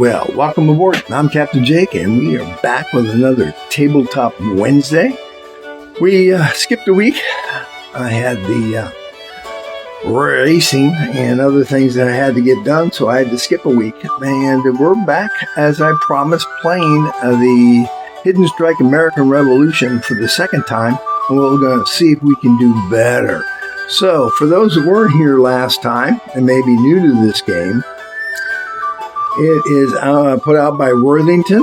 Well, welcome aboard. I'm Captain Jake, and we are back with another Tabletop Wednesday. We skipped a week. I had the racing and other things that I had to get done, so I had to skip a week. And we're back, as I promised, playing the Hidden Strike American Revolution for the second time, and we're going to see if we can do better. So, for those who weren't here last time and may be new to this game, it is put out by Worthington,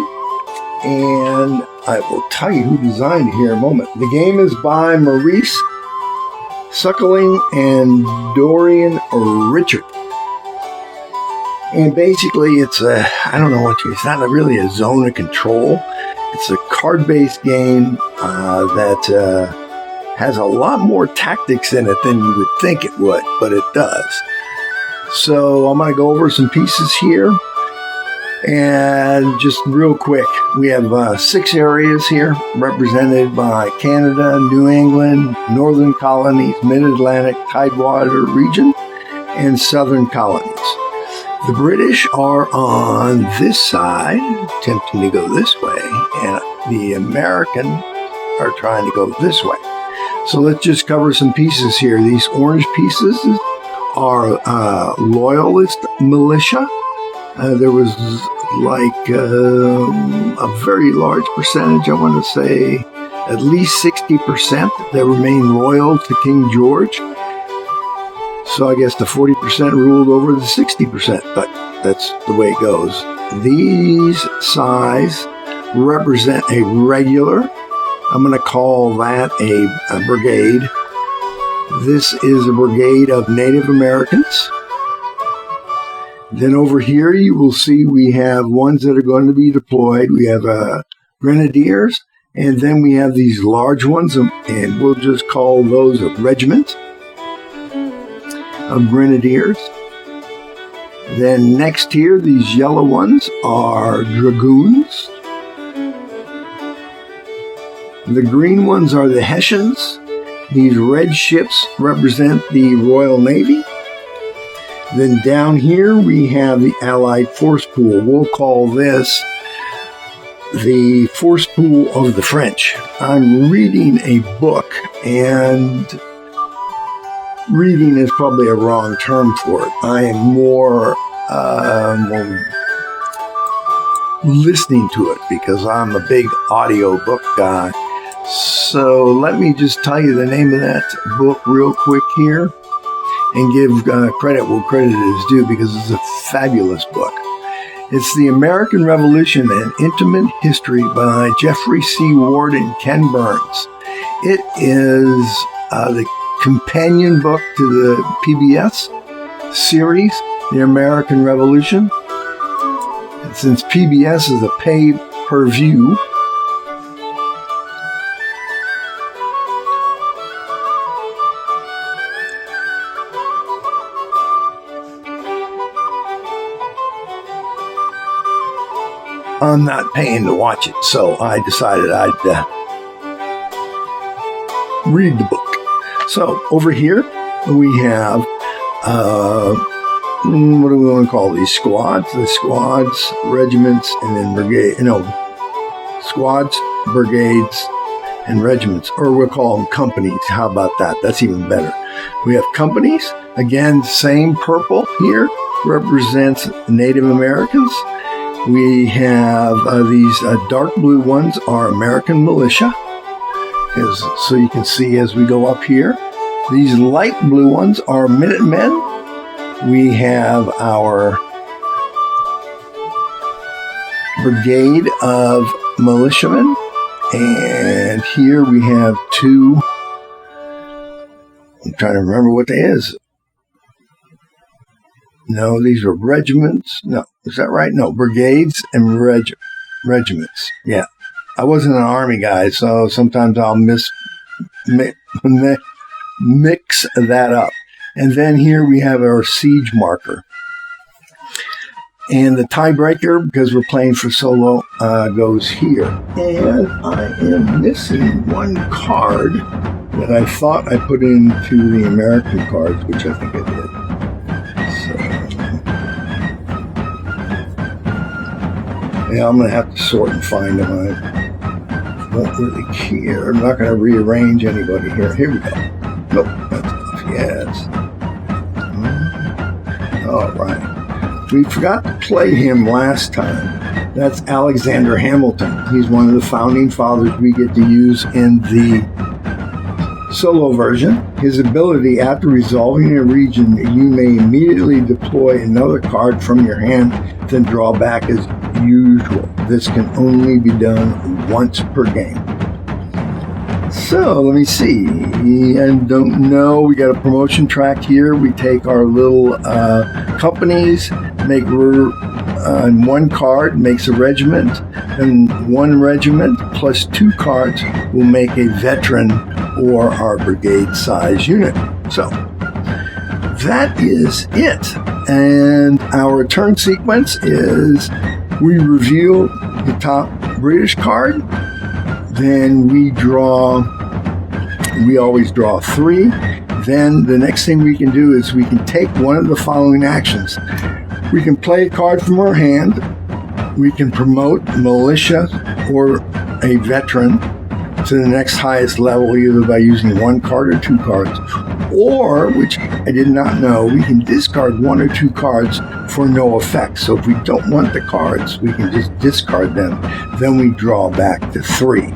and I will tell you who designed it here in a moment. The game is by Maurice Suckling and Dorian Richard. And basically, it's it's not really a zone of control. It's a card-based game that has a lot more tactics in it than you would think it would, but it does. So I'm going to go over some pieces here. And just real quick, we have 6 areas here represented by Canada, New England, Northern Colonies, Mid-Atlantic, Tidewater region, and Southern Colonies. The British are on this side, attempting to go this way, and the Americans are trying to go this way. So let's just cover some pieces here. These orange pieces are Loyalist militia. There was a very large percentage, I want to say at least 60% that remained loyal to King George. So I guess the 40% ruled over the 60%, but that's the way it goes. These size represent a regular. I'm going to call that a brigade. This is a brigade of Native Americans. Then over here, you will see we have ones that are going to be deployed. We have grenadiers, and then we have these large ones, and we'll just call those a regiment of grenadiers. Then next here, these yellow ones are dragoons. The green ones are the Hessians. These red ships represent the Royal Navy. Then down here, we have the Allied Force Pool. We'll call this the Force Pool of the French. I'm reading a book, and reading is probably a wrong term for it. I am more listening to it because I'm a big audio book guy. So let me just tell you the name of that book real quick here, and give credit where credit is due, because it's a fabulous book. It's The American Revolution, An Intimate History by Jeffrey C. Ward and Ken Burns. It is the companion book to the PBS series, The American Revolution. And since PBS is a pay-per-view, I'm not paying to watch it, so I decided I'd read the book. So over here we have, what do we want to call these? Squads? The squads, regiments, and then brigade. Squads, brigades, and regiments. Or we'll call them companies. How about that? That's even better. We have companies. Again, same purple here represents Native Americans. We have these dark blue ones are American militia, so you can see as we go up here. These light blue ones are Minutemen. We have our brigade of militiamen, and here we have 2. I'm trying to remember what they is. No, these are regiments. No, is that right? No, brigades and regiments. Yeah. I wasn't an army guy, so sometimes I'll mix that up. And then here we have our siege marker. And the tiebreaker, because we're playing for solo, goes here. And I am missing one card that I thought I put into the American cards, which I think I did. Yeah, I'm going to have to sort and find them. I won't really care. I'm not going to rearrange anybody here. Here we go. Nope, that's enough. Yes. All right. We forgot to play him last time. That's Alexander Hamilton. He's one of the founding fathers we get to use in the solo version. His ability, after resolving a region, you may immediately deploy another card from your hand, then draw back as usual. This can only be done once per game. So let me see. I don't know. We got a promotion track here. We take our little companies, make one card makes a regiment, and one regiment plus 2 cards will make a veteran or our brigade size unit. So that is it. And our turn sequence is we reveal the top British card, then we always draw 3. Then the next thing we can do is we can take one of the following actions. We can play a card from our hand. We can promote militia or a veteran to the next highest level, either by using 1 card or 2 cards. Or, which I did not know, we can discard 1 or 2 cards for no effect. So if we don't want the cards, we can just discard them. Then we draw back to 3.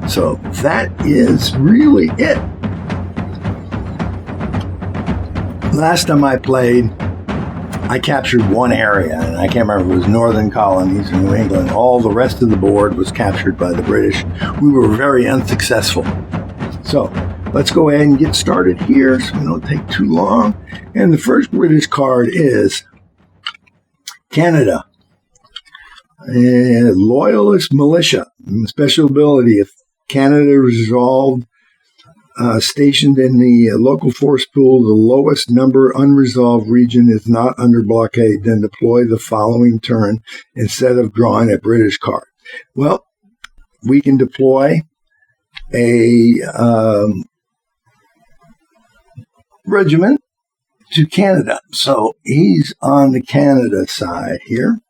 So that is really it. Last time I played, I captured one area, and I can't remember if it was northern colonies in New England. All the rest of the board was captured by the British. We were very unsuccessful. So let's go ahead and get started here so we don't take too long. And the first British card is Canada. Loyalist militia. Special ability. If Canada resolved stationed in the local force pool, the lowest number unresolved region is not under blockade, then deploy the following turn instead of drawing a British card. Well, we can deploy a regiment to Canada. So he's on the Canada side here.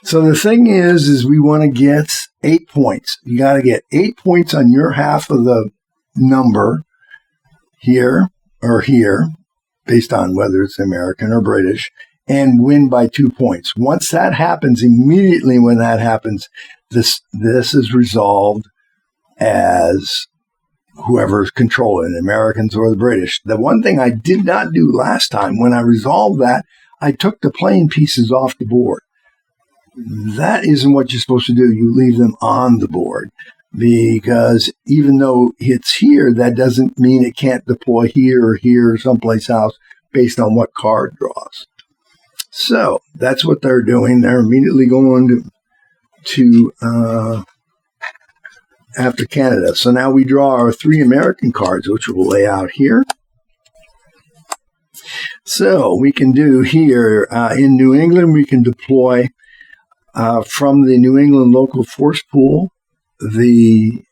So the thing is we want to get 8 points. You got to get 8 points on your half of the number here or here, based on whether it's American or British, and win by 2 points. Once that happens, immediately when that happens, this is resolved as whoever's controlling, Americans or the British. The one thing I did not do last time, when I resolved that, I took the playing pieces off the board. That isn't what you're supposed to do. You leave them on the board. Because even though it's here, that doesn't mean it can't deploy here or someplace else based on what card draws. So that's what they're doing. They're immediately going to after Canada. So now we draw our 3 American cards, which we'll lay out here. So we can do here in New England, we can deploy from the New England local force pool the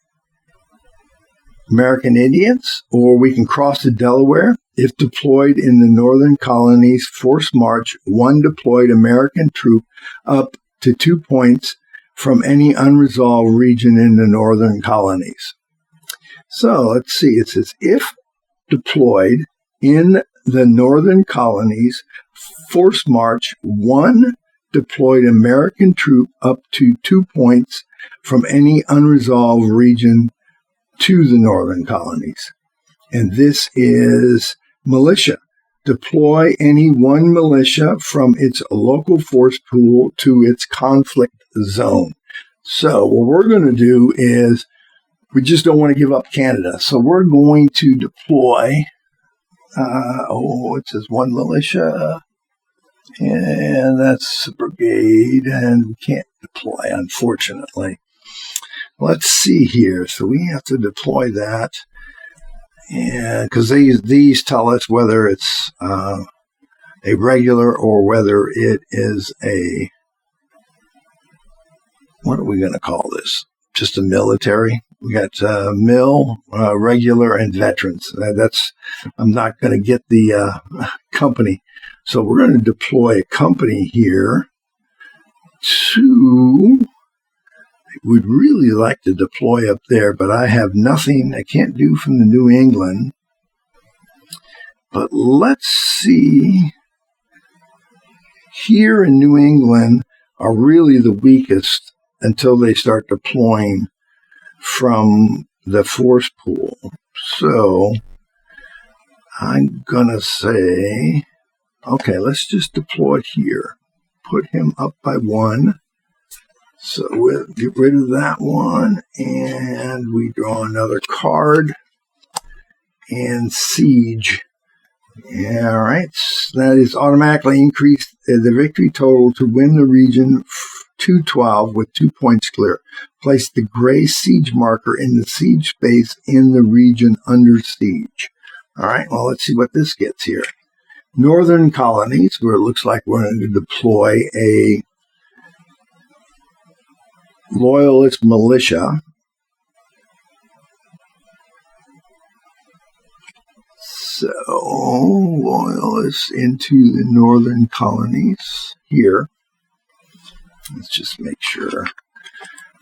American Indians, or we can cross the Delaware. If deployed in the northern colonies, force march 1 deployed American troop up to 2 points from any unresolved region in the northern colonies. So let's see. It says, if deployed in the northern colonies, force march 1 deployed American troop up to 2 points from any unresolved region to the northern colonies. And this is militia. Deploy any one militia from its local force pool to its conflict zone. So what we're going to do is we just don't want to give up Canada. So we're going to deploy, it says 1 militia. And that's a brigade, and we can't deploy, unfortunately. Let's see here. So we have to deploy that, and because these tell us whether it's a regular or whether it is a, what are we going to call this? Just a military. We got regular, and veterans. I'm not going to get the company. So we're going to deploy a company here 2. I would really like to deploy up there, but I have nothing I can't do from the New England. But let's see. Here in New England are really the weakest until they start deploying from the force pool. So I'm going to say, okay, let's just deploy here. Put him up by 1. So we'll get rid of that one, and we draw another card, and siege. Yeah, all right, that is automatically increased the victory total to win the region to 12 with 2 points clear. Place the gray siege marker in the siege space in the region under siege. All right, well, let's see what this gets here. Northern colonies, where it looks like we're going to deploy a loyalist militia. So, loyalists into the northern colonies here. Let's just make sure.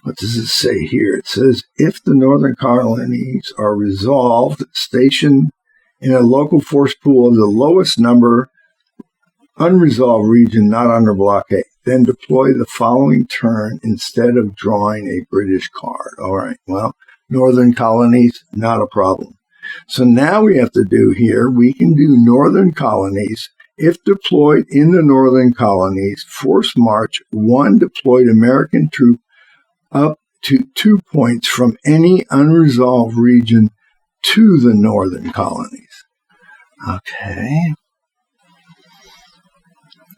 What does it say here? It says, if the northern colonies are resolved, station in a local force pool of the lowest number unresolved region not under blockade, then deploy the following turn instead of drawing a British card. All right, well, northern colonies, not a problem. So now we have to do here, we can do northern colonies. If deployed in the northern colonies, force march 1 deployed American troop up to 2 points from any unresolved region to the northern colonies. Okay.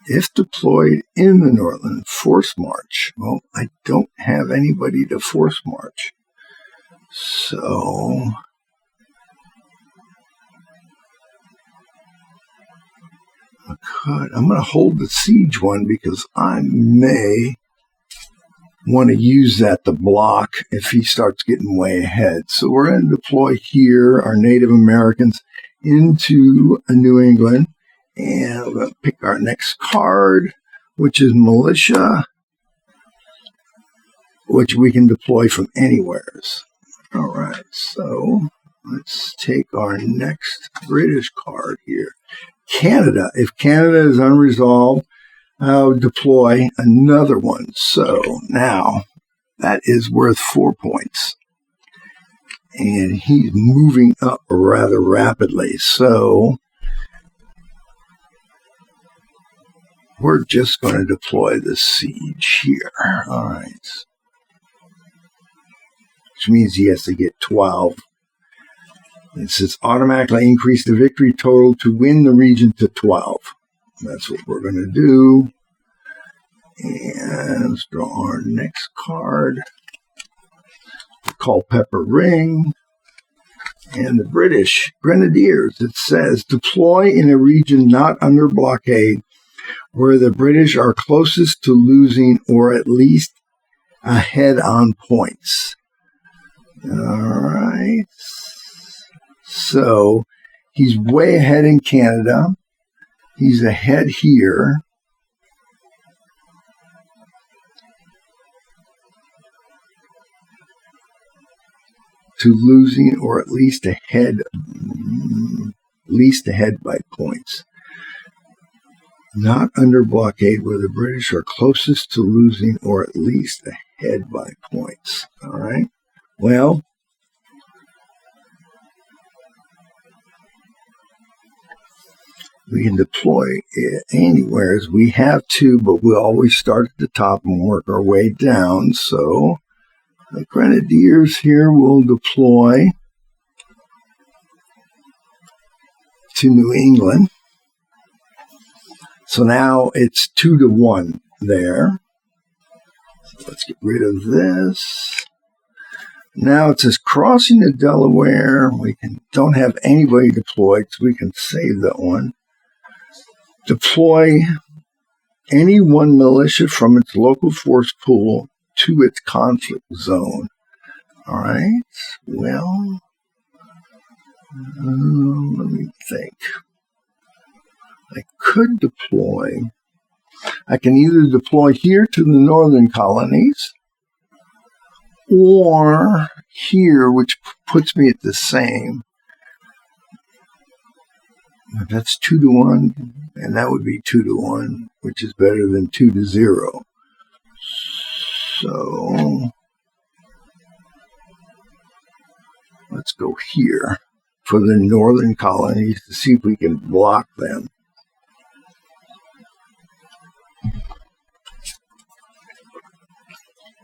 If deployed in the northern, force march. Well, I don't have anybody to force march. So I'm going to hold the siege one because I may want to use that to block if he starts getting way ahead. So we're going to deploy here our Native Americans into New England. And we're going to pick our next card, which is militia, which we can deploy from anywhere. All right, so let's take our next British card here. Canada. If Canada is unresolved, I'll deploy another one. So now that is worth 4 points. And he's moving up rather rapidly. So we're just going to deploy the siege here. All right. Which means he has to get 12. It says automatically increase the victory total to win the region to 12. That's what we're going to do. And let's draw our next card. Culpeper Ring. And the British Grenadiers, it says deploy in a region not under blockade where the British are closest to losing or at least ahead on points. All right. So he's way ahead in Canada. He's ahead here. To losing or at least ahead by points. Not under blockade where the British are closest to losing or at least ahead by points. All right. Well, we can deploy it anywhere as we have to, but we'll always start at the top and work our way down. So the Grenadiers here will deploy to New England. So now it's 2-1 there. So let's get rid of this. Now it says crossing the Delaware. We don't have anybody deployed, so we can save that one. Deploy any one militia from its local force pool to its conflict zone. All right. Well, let me think. I could deploy I can either deploy here to the northern colonies or here, which puts me at the same. That's 2-1, and that would be 2-1, which is better than 2-0. So let's go here for the northern colonies to see if we can block them.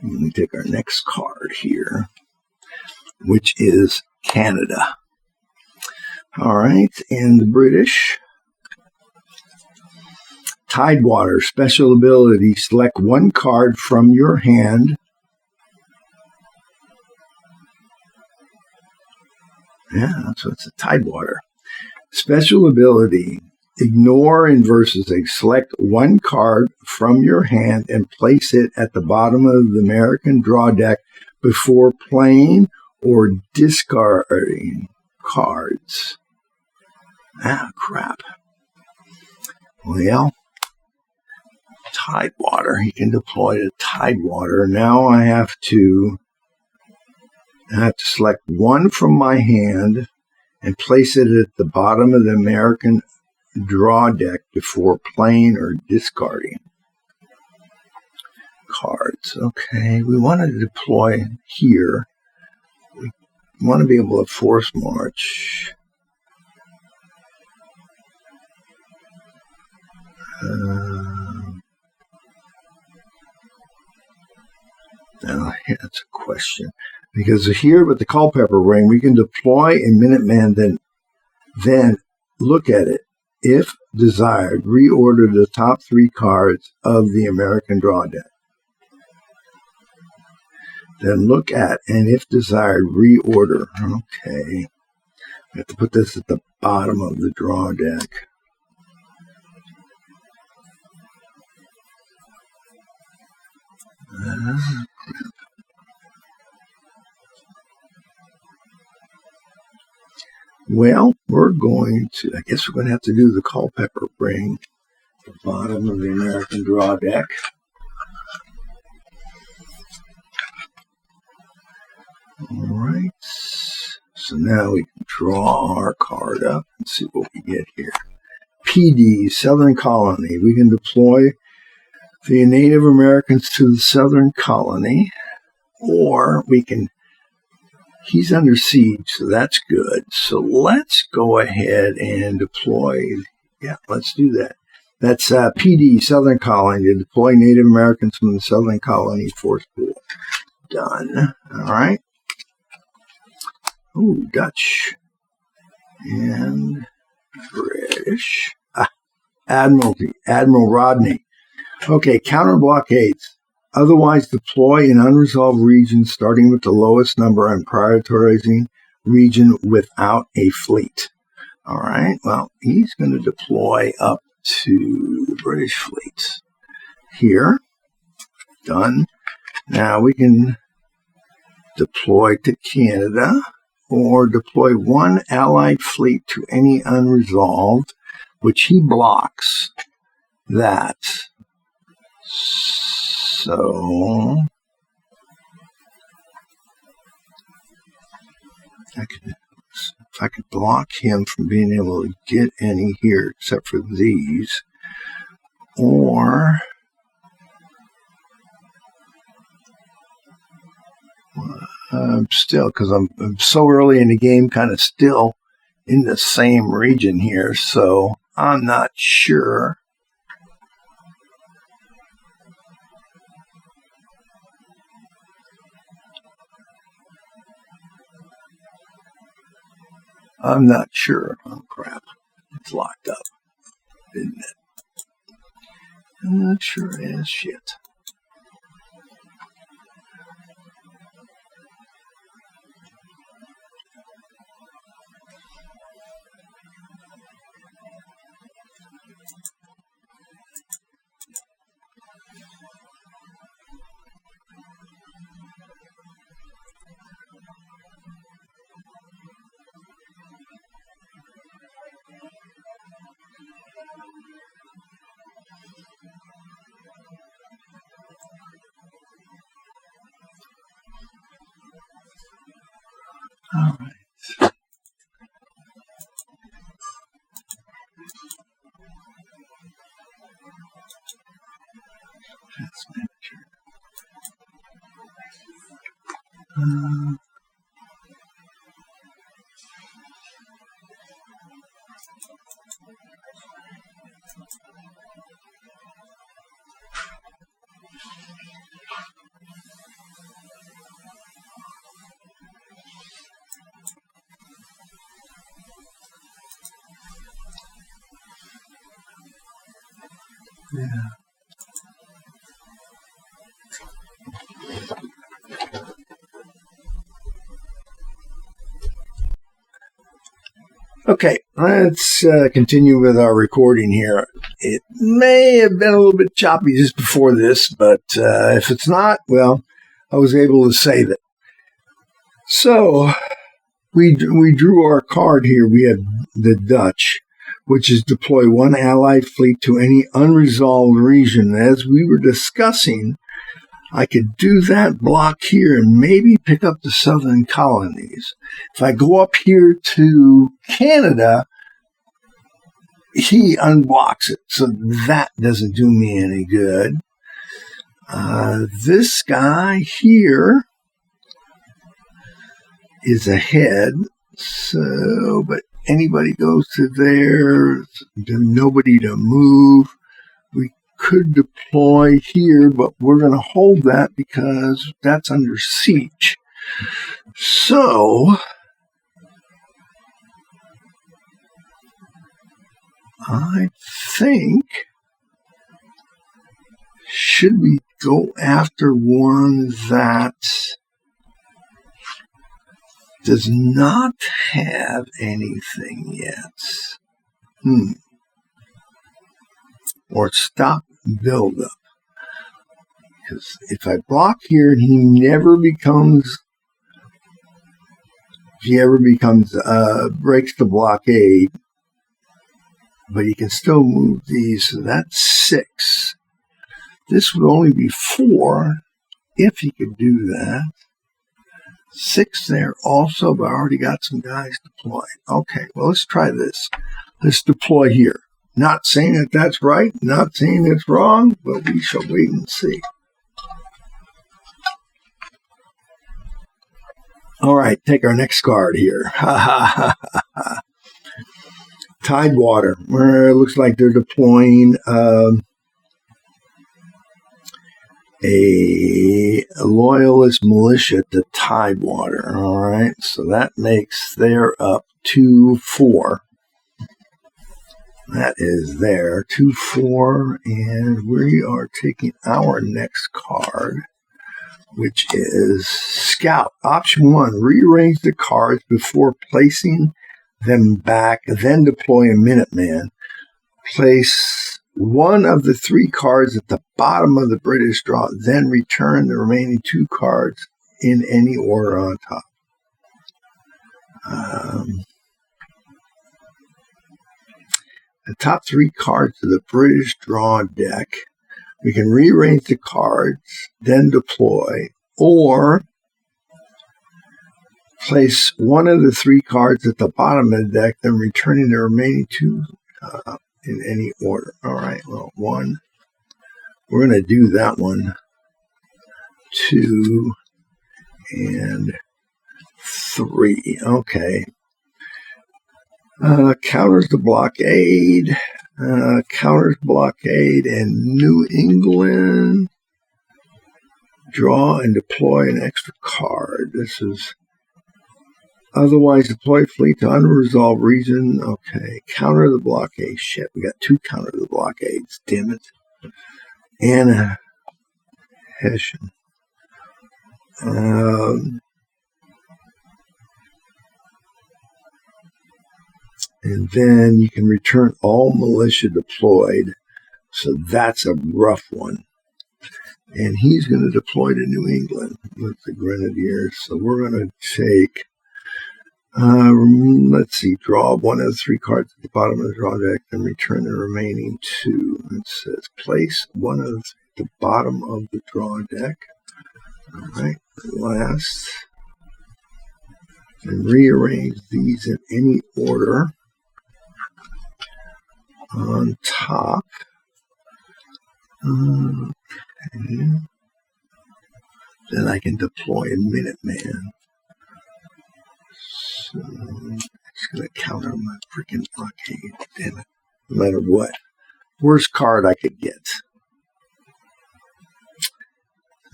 We take our next card here, which is Canada. All right, and the British. Tidewater, special ability, select one card from your hand. Yeah, so it's a Tidewater. Special ability, ignore inverses. Select one card from your hand and place it at the bottom of the American draw deck before playing or discarding cards. Ah, crap. Well, Tidewater. He can deploy the Tidewater. Now I have to select one from my hand and place it at the bottom of the American draw deck before playing or discarding cards. Okay, we want to deploy here. We want to be able to force march. Now, that's a question. Because here with the Culpeper ring, we can deploy a Minuteman, then look at it. If desired, reorder the top 3 cards of the American draw deck. Then look at, and if desired, reorder. Okay. I have to put this at the bottom of the draw deck. Well, we're going to, I guess we're going to have to do the Culpeper ring at the bottom of the American draw deck. All right. So now we can draw our card up and see what we get here. PD, Southern Colony. We can deploy the Native Americans to the Southern Colony, or we can, he's under siege, so that's good. So let's go ahead and deploy, yeah, let's do that. That's PD, Southern Colony, to deploy Native Americans from the Southern Colony force pool. Done. All right. Ooh, Dutch and British. Admiralty, Admiral Rodney. Okay, counter blockades. Otherwise deploy an unresolved region starting with the lowest number and prioritizing region without a fleet. All right, well, he's going to deploy up to the British fleet. Here. Done. Now we can deploy to Canada or deploy one allied fleet to any unresolved, which he blocks that. So if I could block him from being able to get any here except for these, or still, because I'm so early in the game, kind of still in the same region here, so I'm not sure. I'm not sure. Oh, crap. It's locked up, isn't it? I'm not sure as shit. All right. That's manager. Yeah. Okay, let's continue with our recording here. It may have been a little bit choppy just before this, but if it's not, well, I was able to save it. So, we drew our card here. We have the Dutch, which is deploy one allied fleet to any unresolved region. As we were discussing, I could do that block here and maybe pick up the southern colonies. If I go up here to Canada, he unblocks it, so that doesn't do me any good. This guy here is ahead, so, but anybody goes to there, nobody to move. We could deploy here, but we're going to hold that because that's under siege. So, I think, should we go after one that does not have anything yet? Or stop buildup. Because if I block here and he breaks the blockade, but he can still move these, so that's 6. This would only be 4 if he could do that. 6 there also, but I already got some guys deployed. Okay, well, let's try this. Let's deploy here. Not saying that that's right, not saying it's wrong, but we shall wait and see. All right, take our next card here. Tidewater, where it looks like they're deploying a loyalist militia to Tidewater. All right, so that makes their up 2-4. That is there, 2-4, and we are taking our next card, which is Scout. Option 1, rearrange the cards before placing them back, then deploy a Minuteman. Place one of the 3 cards at the bottom of the British draw, then return the remaining 2 cards in any order on top. The top 3 cards of the British draw deck, we can rearrange the cards, then deploy, or place one of the 3 cards at the bottom of the deck, then returning the remaining 2 in any order. All right, well, 1, we're going to do that one, 2, and 3. Okay. Counters the blockade, and New England. Draw and deploy an extra card. This is otherwise deploy fleet to unresolved region. Okay, counter the blockade. Shit, we got 2 counter the blockades. Damn it. And Hessian. And then you can return all militia deployed. So that's a rough one. And he's going to deploy to New England with the Grenadiers. So we're going to take, let's see, draw one of the 3 cards at the bottom of the draw deck and return the remaining 2. It says place one of the bottom of the draw deck. All right, last and rearrange these in any order on top. Okay. Then I can deploy a Minuteman. So it's going to counter my freaking blockade. Damn it. No matter what. Worst card I could get.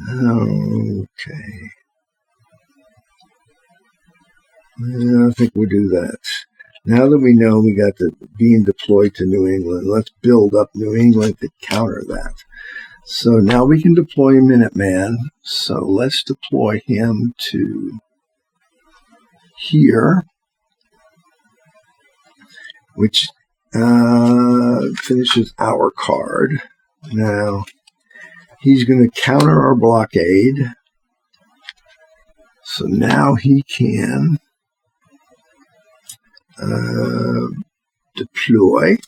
Okay. I think we'll do that. Now that we know we got the being deployed to New England, let's build up New England to counter that. So now we can deploy a Minuteman. So let's deploy him to here, which finishes our card. Now, he's going to counter our blockade. So now he can deploy.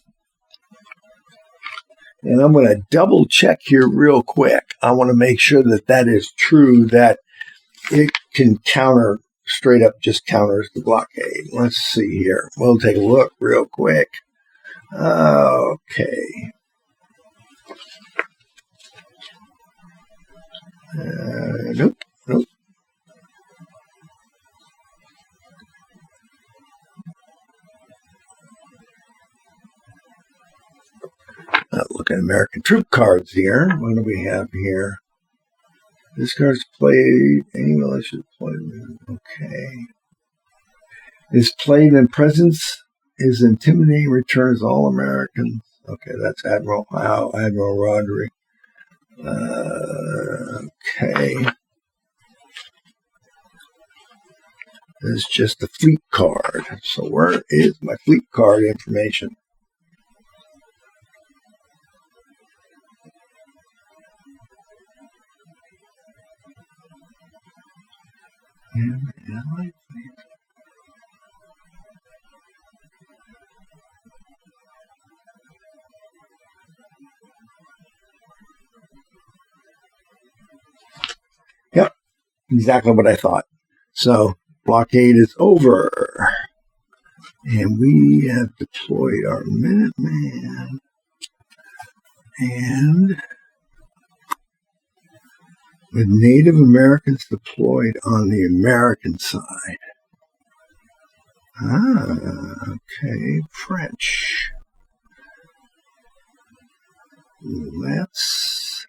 And I'm going to double check here real quick. I want to make sure that that is true, that it can counter, straight up just counters the blockade. Let's see here. We'll take a look real quick. Okay. Nope. Look at American troop cards here. What do we have here? This card's played. Any militia played. Okay. Is played in presence. Is intimidating. Returns all Americans. Okay, that's Admiral Howe, Admiral Rodri. Okay. This is just a fleet card. So where is my fleet card information? Yep, exactly what I thought. So blockade is over. And we have deployed our Minuteman. And with Native Americans deployed on the American side. Okay, French. Let's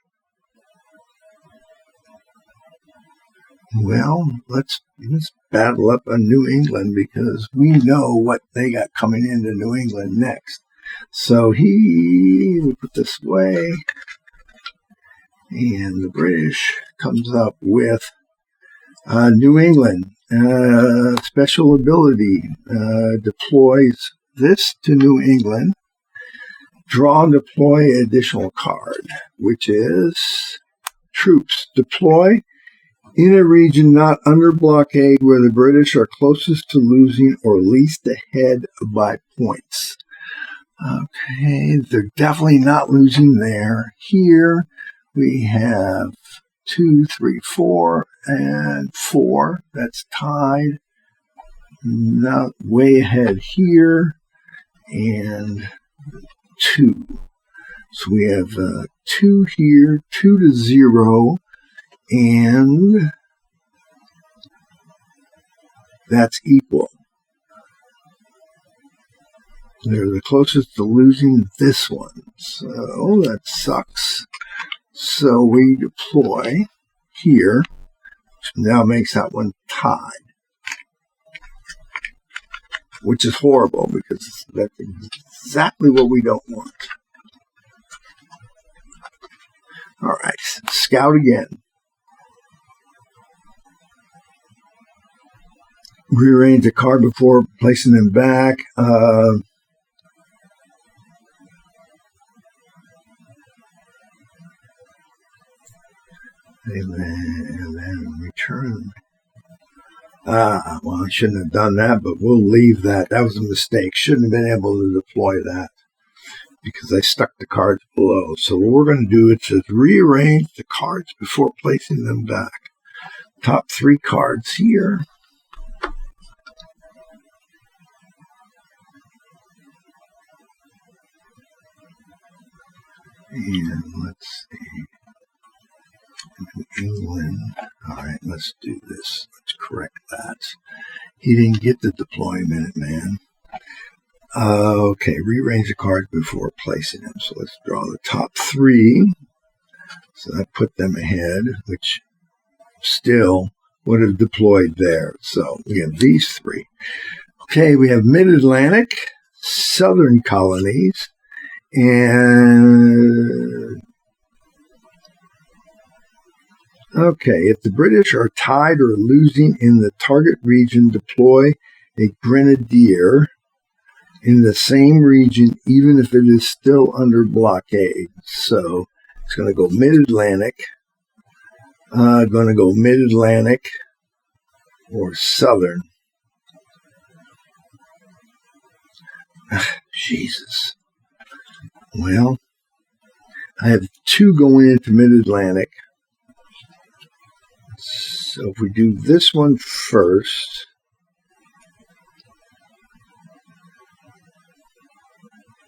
battle up on New England because we know what they got coming into New England next. So we put this away. And the British comes up with New England. Special ability deploys this to New England. Draw and deploy additional card, which is troops. Deploy in a region not under blockade where the British are closest to losing or least ahead by points. Okay, they're definitely not losing there. Here we have 2, 3, 4, and 4. That's tied. Not way ahead here. And 2. So we have 2 here, 2 to 0. And that's equal. They're the closest to losing this one. So that sucks. So we deploy here, which now makes that one tied. Which is horrible because that's exactly what we don't want. All right, scout again. Rearrange the card before placing them back. And then return. Well, I shouldn't have done that, but we'll leave that. That was a mistake. Shouldn't have been able to deploy that because I stuck the cards below. So what we're going to do is rearrange the cards before placing them back. Top 3 cards here. And let's see. New England. All right, let's do this. Let's correct that. He didn't get to deploy Minuteman. Okay, rearrange the cards before placing them. So let's draw the top three. So I put them ahead, which still would have deployed there. So we have these three. Okay, we have Mid-Atlantic, Southern colonies, and okay, if the British are tied or losing in the target region, deploy a grenadier in the same region, even if it is still under blockade. So it's going to go Mid-Atlantic, going to go Mid-Atlantic or Southern. Jesus. Well, I have two going into Mid-Atlantic. So if we do this one first,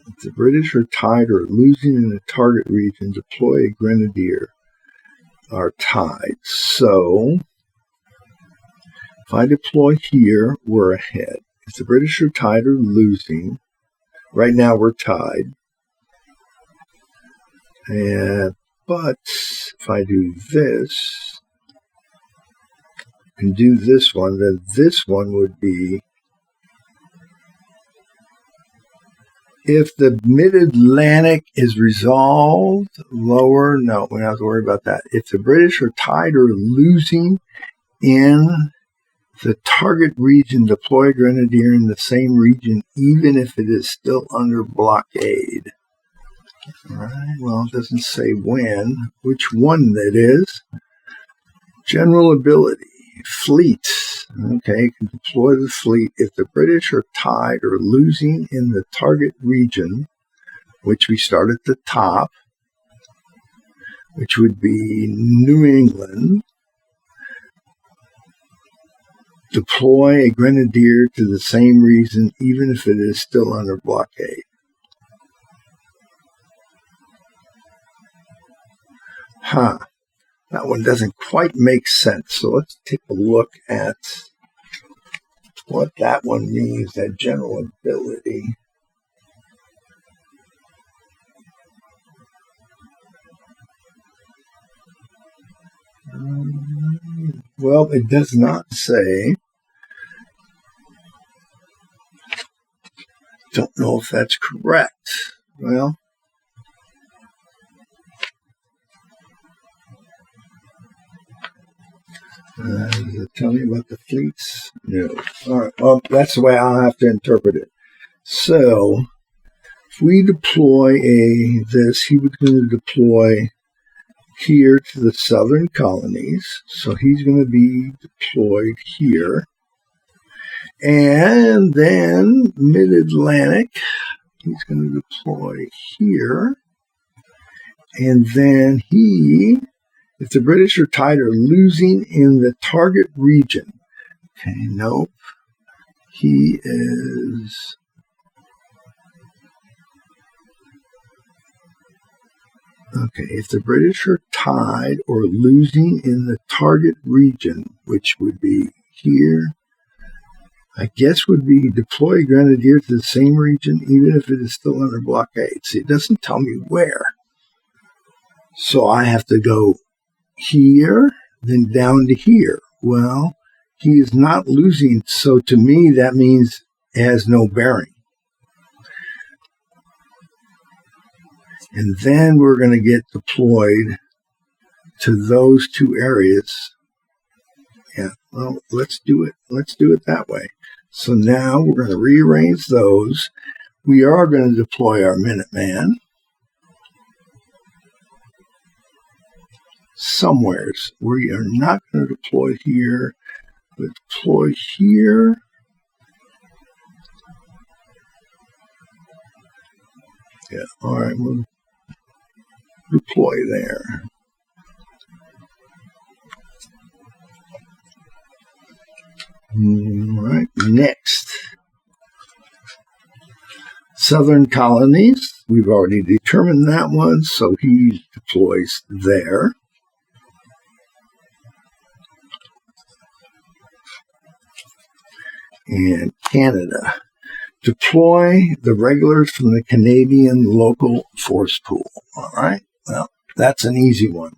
if the British are tied or losing in the target region, deploy a grenadier. Are tied. So if I deploy here, we're ahead. If the British are tied or losing, right now we're tied. But if I do this and do this one, then this one would be, if the Mid-Atlantic is resolved lower, no, we don't have to worry about that. If the British are tied or losing in the target region, deploy a grenadier in the same region, even if it is still under blockade. All right, well, it doesn't say when, which one that is. General ability, fleet. Okay, you can deploy the fleet if the British are tied or losing in the target region, which we start at the top, which would be New England. Deploy a grenadier to the same region, even if it is still under blockade. That one doesn't quite make sense. So let's take a look at what that one means, that general ability. Well, it does not say. Don't know if that's correct. Well, does it tell me about the fleets? No. All right. Well, that's the way I'll have to interpret it. So, if we deploy this, he was going to deploy here to the southern colonies. So he's going to be deployed here. And then Mid-Atlantic, he's going to deploy here. And then if the British are tied or losing in the target region. Okay, nope. He is... Okay, if the British are tied or losing in the target region, which would be here, I guess would be deploy a grenadier to the same region, even if it is still under blockade. See, it doesn't tell me where. So I have to go here, then down to here. Well, he is not losing, so to me that means it has no bearing. And then we're going to get deployed to those two areas. Yeah, well, let's do it. Let's do it that way. So now we're going to rearrange those. We are going to deploy our Minuteman somewheres. We are not going to deploy here, but deploy here. Yeah, all right, we'll deploy there. All right, next. Southern colonies. we've already determined that one, so he deploys there. And Canada. Deploy the regulars from the Canadian local force pool. All right. Well, that's an easy one,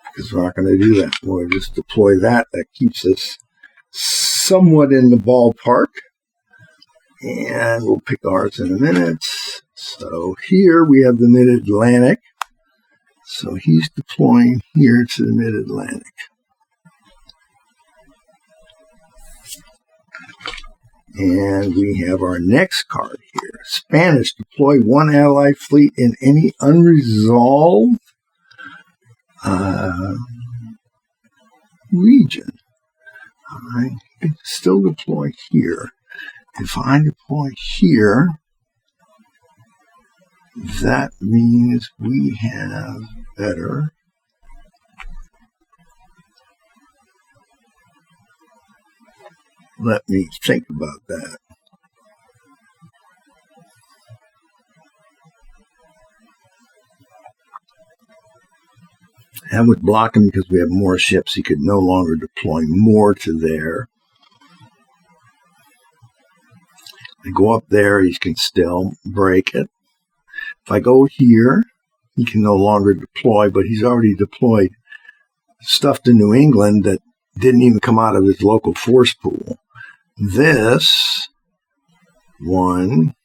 because we're not going to do that. We'll just deploy that. That keeps us somewhat in the ballpark. And we'll pick ours in a minute. So here we have the Mid-Atlantic. So he's deploying here to the Mid-Atlantic. And we have our next card here. Spanish, deploy one Allied fleet in any unresolved region. All right, you can still deploy here. If I deploy here, that means we have better. Let me think about that. That would block him because we have more ships. He could no longer deploy more to there. I go up there, he can still break it. If I go here, he can no longer deploy, but he's already deployed stuff to New England that didn't even come out of his local force pool. This one,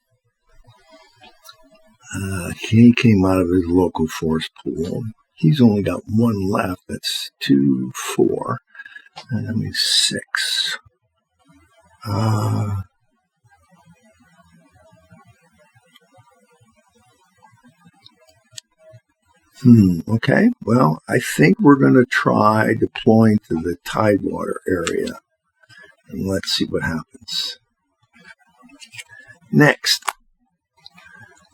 he came out of his local force pool. He's only got one left. That's 2, 4, and that means 6. Okay. Well, I think we're going to try deploying to the Tidewater area. And let's see what happens. Next.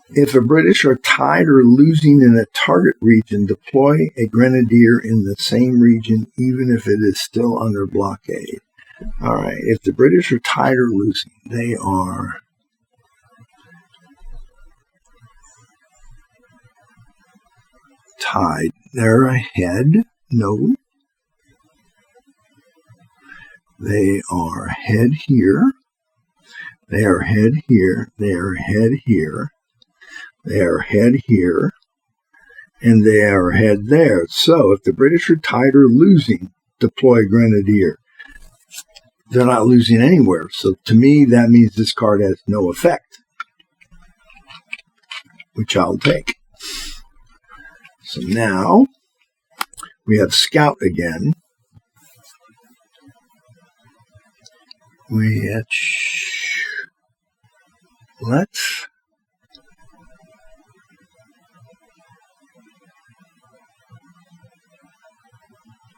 If the British are tied or losing in a target region, deploy a grenadier in the same region, even if it is still under blockade. All right. If the British are tied or losing, they are tied. They're ahead. No. They are head here. They are head here. They are head here. They are head here. And they are head there. So if the British are tied or losing, deploy a grenadier. They're not losing anywhere. So to me, that means this card has no effect, which I'll take. So now we have Scout again.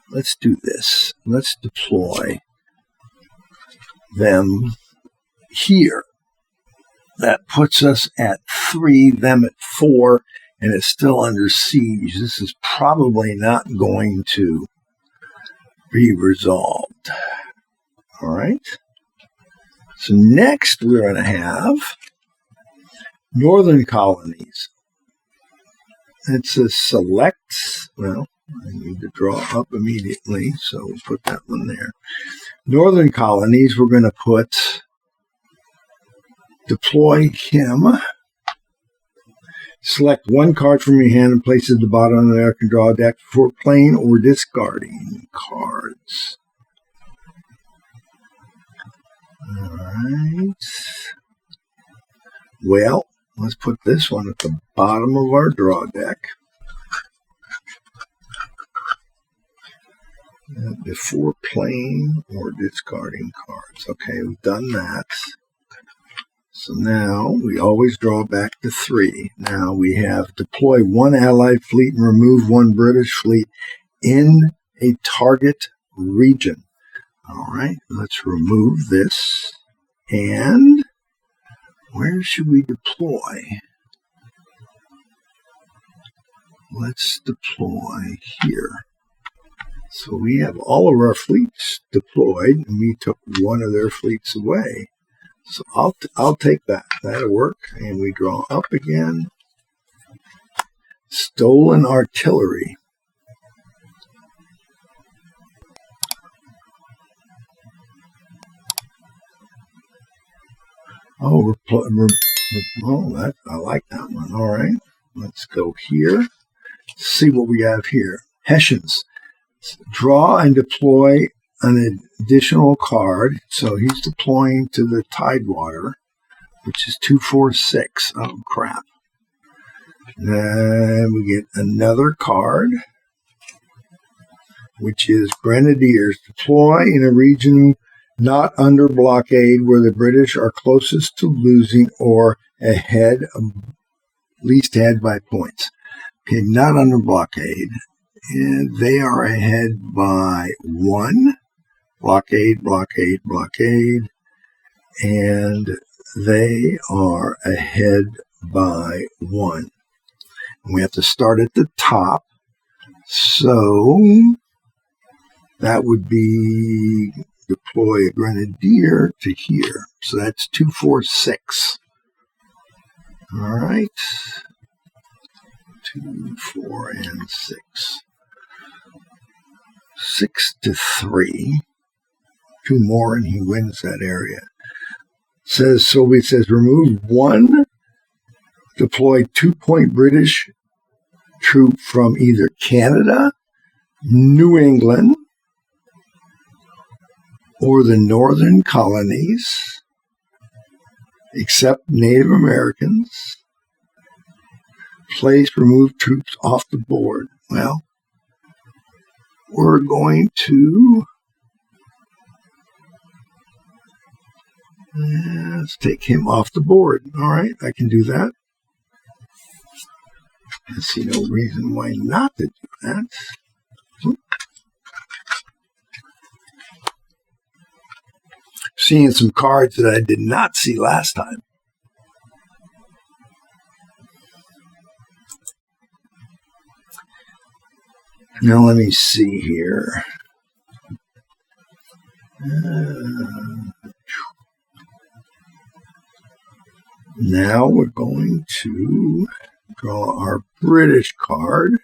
Let's do this. Let's deploy them here. That puts us at 3, them at 4, and it's still under siege. This is probably not going to be resolved. All right. So next we're going to have northern colonies. It says select. Well, I need to draw up immediately, so we'll put that one there. Northern colonies, we're going to put deploy him. Select one card from your hand and place it at the bottom of the American draw deck for playing or discarding cards. All right. Well, let's put this one at the bottom of our draw deck. Before playing or discarding cards. Okay, we've done that. So now we always draw back to 3. Now we have deploy one Allied fleet and remove one British fleet in a target region. All right, let's remove this. And where should we deploy? Let's deploy here. So we have all of our fleets deployed, and we took one of their fleets away. So I'll take that. That'll work. And we draw up again. Stolen artillery. Oh, I like that one. All right. Let's go here. See what we have here. Hessians. Draw and deploy an additional card. So he's deploying to the Tidewater, which is 246. Oh, crap. Then we get another card, which is Grenadiers. Deploy in a region not under blockade where the British are closest to losing or least ahead by points. Okay, not under blockade. And they are ahead by 1. Blockade, blockade, blockade. And they are ahead by 1. We have to start at the top. So that would be deploy a Grenadier to here. So that's 246. All right. 2, 4, and 6. 6-3. 2 more and he wins that area. Soviet says remove 1. Deploy 2-point British troop from either Canada, New England, or the northern colonies, except Native Americans. Place remove troops off the board. Well, we're going to let's take him off the board. All right, I can do that. I see no reason why not to do that. Seeing some cards that I did not see last time. Now let me see here. Now we're going to draw our British card.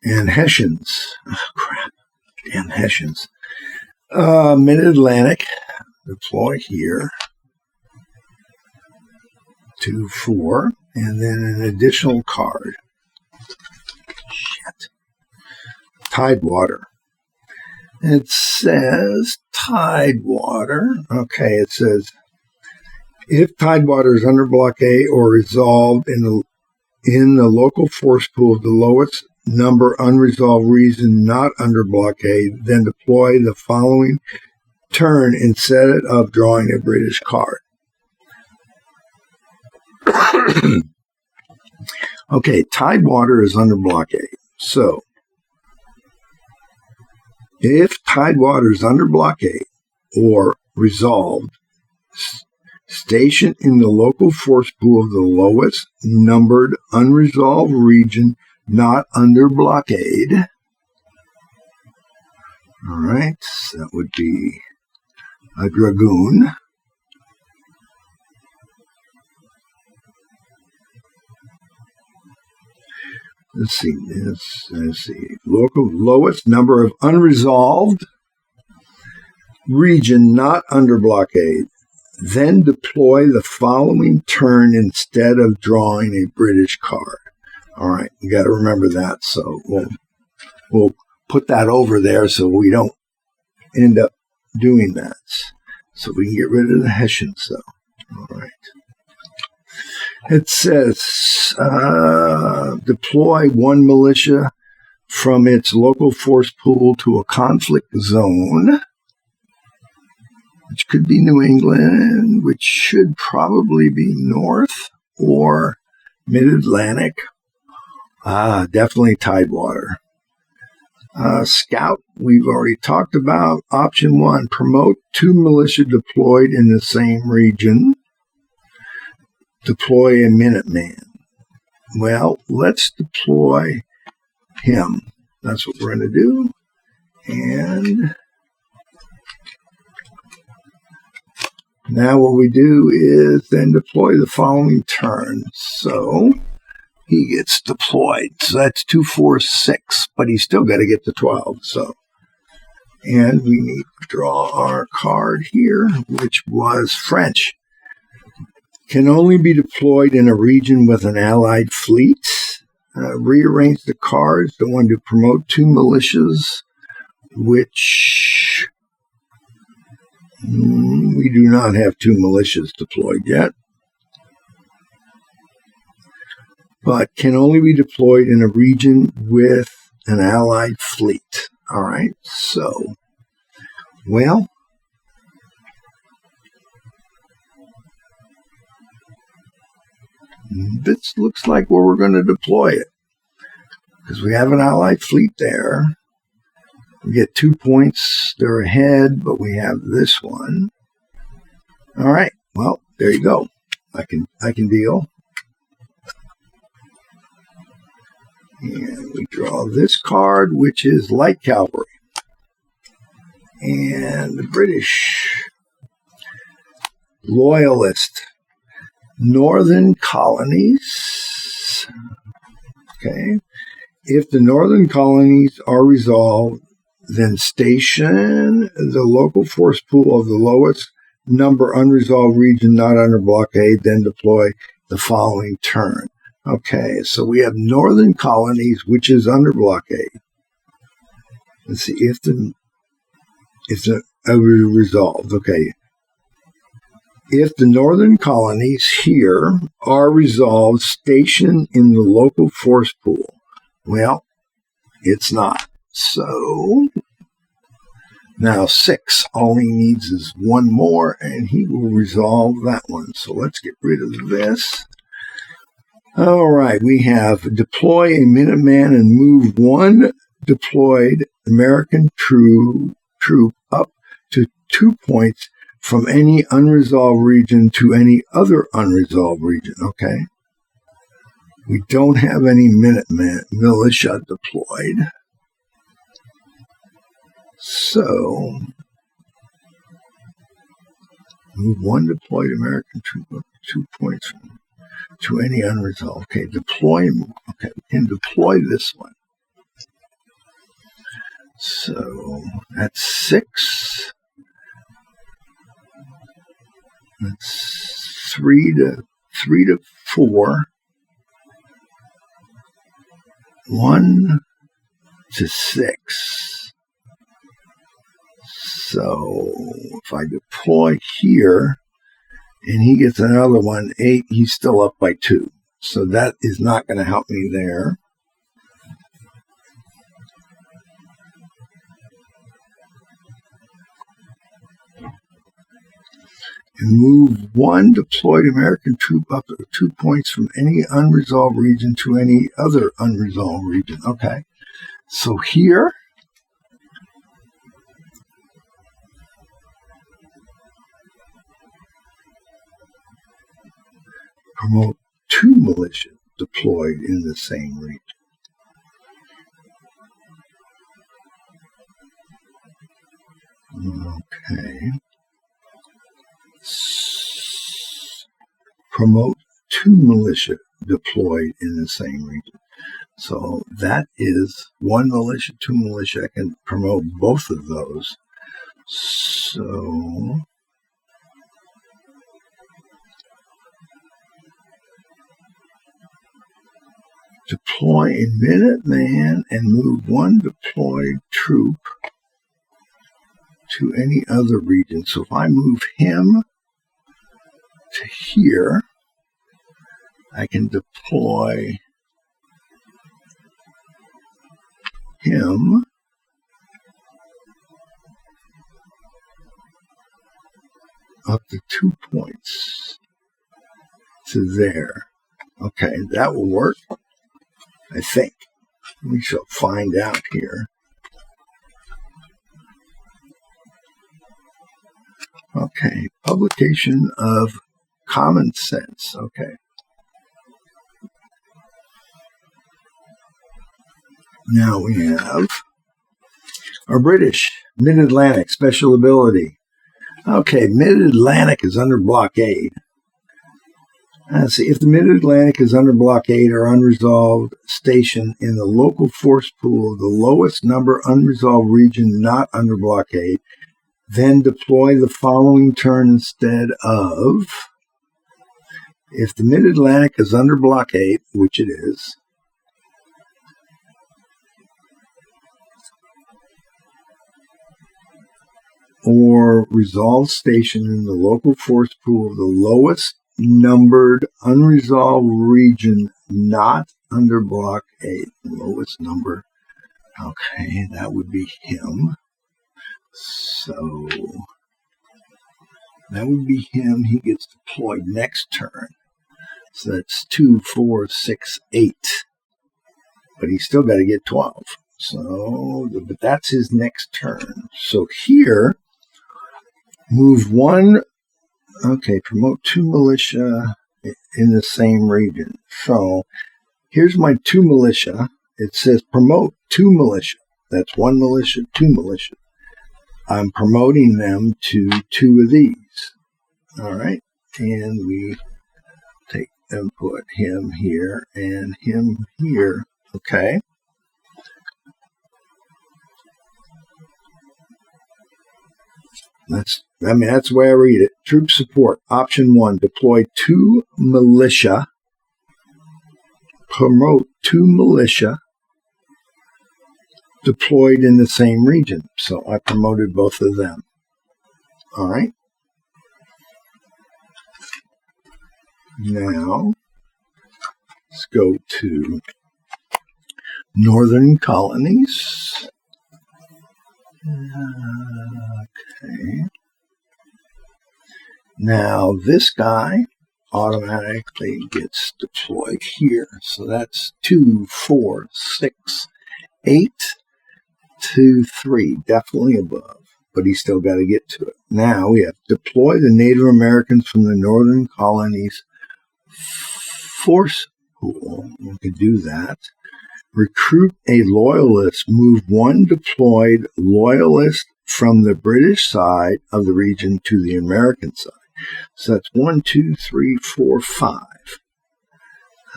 And Hessians. Oh, crap. Damn Hessians. Mid-Atlantic. Deploy here. 2, 4. And then an additional card. Shit. Tidewater. It says Tidewater. Okay, it says if Tidewater is under blockade or resolved in the local force pool of the lowest number unresolved region not under blockade, then deploy the following turn instead of drawing a British card. Okay, Tidewater is under blockade. So if Tidewater is under blockade or resolved, station in the local force pool of the lowest numbered unresolved region not under blockade. All right, that would be a dragoon. Let's see. Local lowest number of unresolved region not under blockade. Then deploy the following turn instead of drawing a British card. All right, you got to remember that. So we'll put that over there so we don't end up doing that. So we can get rid of the Hessians, though. All right. It says deploy 1 militia from its local force pool to a conflict zone, which could be New England, which should probably be north or mid-Atlantic. Definitely Tidewater. Scout, we've already talked about. Option 1, promote 2 militia deployed in the same region. Deploy a Minuteman. Well, let's deploy him. That's what we're going to do. And Now what we do is then deploy the following turn. So he gets deployed. So that's 2, 4, 6, but he's still got to get to 12. So, and we need to draw our card here, which was French. Can only be deployed in a region with an allied fleet. Rearrange the cards. The one to promote 2 militias, which we do not have 2 militias deployed yet, but can only be deployed in a region with an allied fleet. All right, so, well, this looks like where we're going to deploy it, because we have an allied fleet there. We get 2 points. They're ahead, but we have this one. All right, well, there you go. I can deal. And we draw this card, which is light cavalry. And the British loyalist. Northern colonies. Okay. If the northern colonies are resolved, then station the local force pool of the lowest number unresolved region not under blockade, then deploy the following turn. Okay, so we have northern colonies, which is under blockade. Let's see if the resolved. Okay. If the northern colonies here are resolved, station in the local force pool. Well, it's not. So now 6, all he needs is 1 more, and he will resolve that one. So let's get rid of this. All right, we have deploy a Minuteman and move 1 deployed American troop up to 2 points from any unresolved region to any other unresolved region. Okay. We don't have any Minuteman militia deployed. So, move 1 deployed American troop up to 2 points to any unresolved. Okay, deploy. Okay, we can deploy this one. So, that's 6. That's 3 to 4. 1 to 6. So if I deploy here and he gets another one, 8, he's still up by 2. So that is not going to help me there. And move 1 deployed American troop up to 2 points from any unresolved region to any other unresolved region. Okay. So here, promote 2 militia deployed in the same region. Okay. Promote 2 militia deployed in the same region. So that is 1 militia, 2 militia. I can promote both of those. So deploy a Minuteman and move 1 deployed troop to any other region. So if I move him to here, I can deploy him up to 2 points to there. Okay, that will work, I think. We shall find out here. Okay, publication of Common Sense. Okay. Now we have our British Mid-Atlantic special ability. Okay, Mid-Atlantic is under blockade. Let's see, if the Mid-Atlantic is under blockade or unresolved, station in the local force pool, the lowest number unresolved region not under blockade, then deploy the following turn instead of, if the Mid-Atlantic is under blockade, which it is, or resolved station in the local force pool, the lowest numbered unresolved region not under blockade. Lowest number. Okay, that would be him. So that would be him. He gets deployed next turn. So that's 2, 4, 6, 8. But he's still got to get 12. So, but that's his next turn. So here, move 1. Okay, promote 2 militia in the same region. So here's my 2 militia. It says promote 2 militia. That's 1 militia, 2 militia. I'm promoting them to 2 of these. All right. And we take and put him here and him here. Okay. That's the way I read it. Troop support. Option 1, deploy 2 militia. Promote 2 militia deployed in the same region. So I promoted both of them. All right. Now, let's go to northern colonies. Okay. Now, this guy automatically gets deployed here. So that's 2, 4, 6, 8, 2, 3. Definitely above. But he's still got to get to it. Now, we have to deploy the Native Americans from the northern colonies force pool. We can do that. Recruit a loyalist. Move 1 deployed loyalist from the British side of the region to the American side. So that's 1, 2, 3, 4, 5.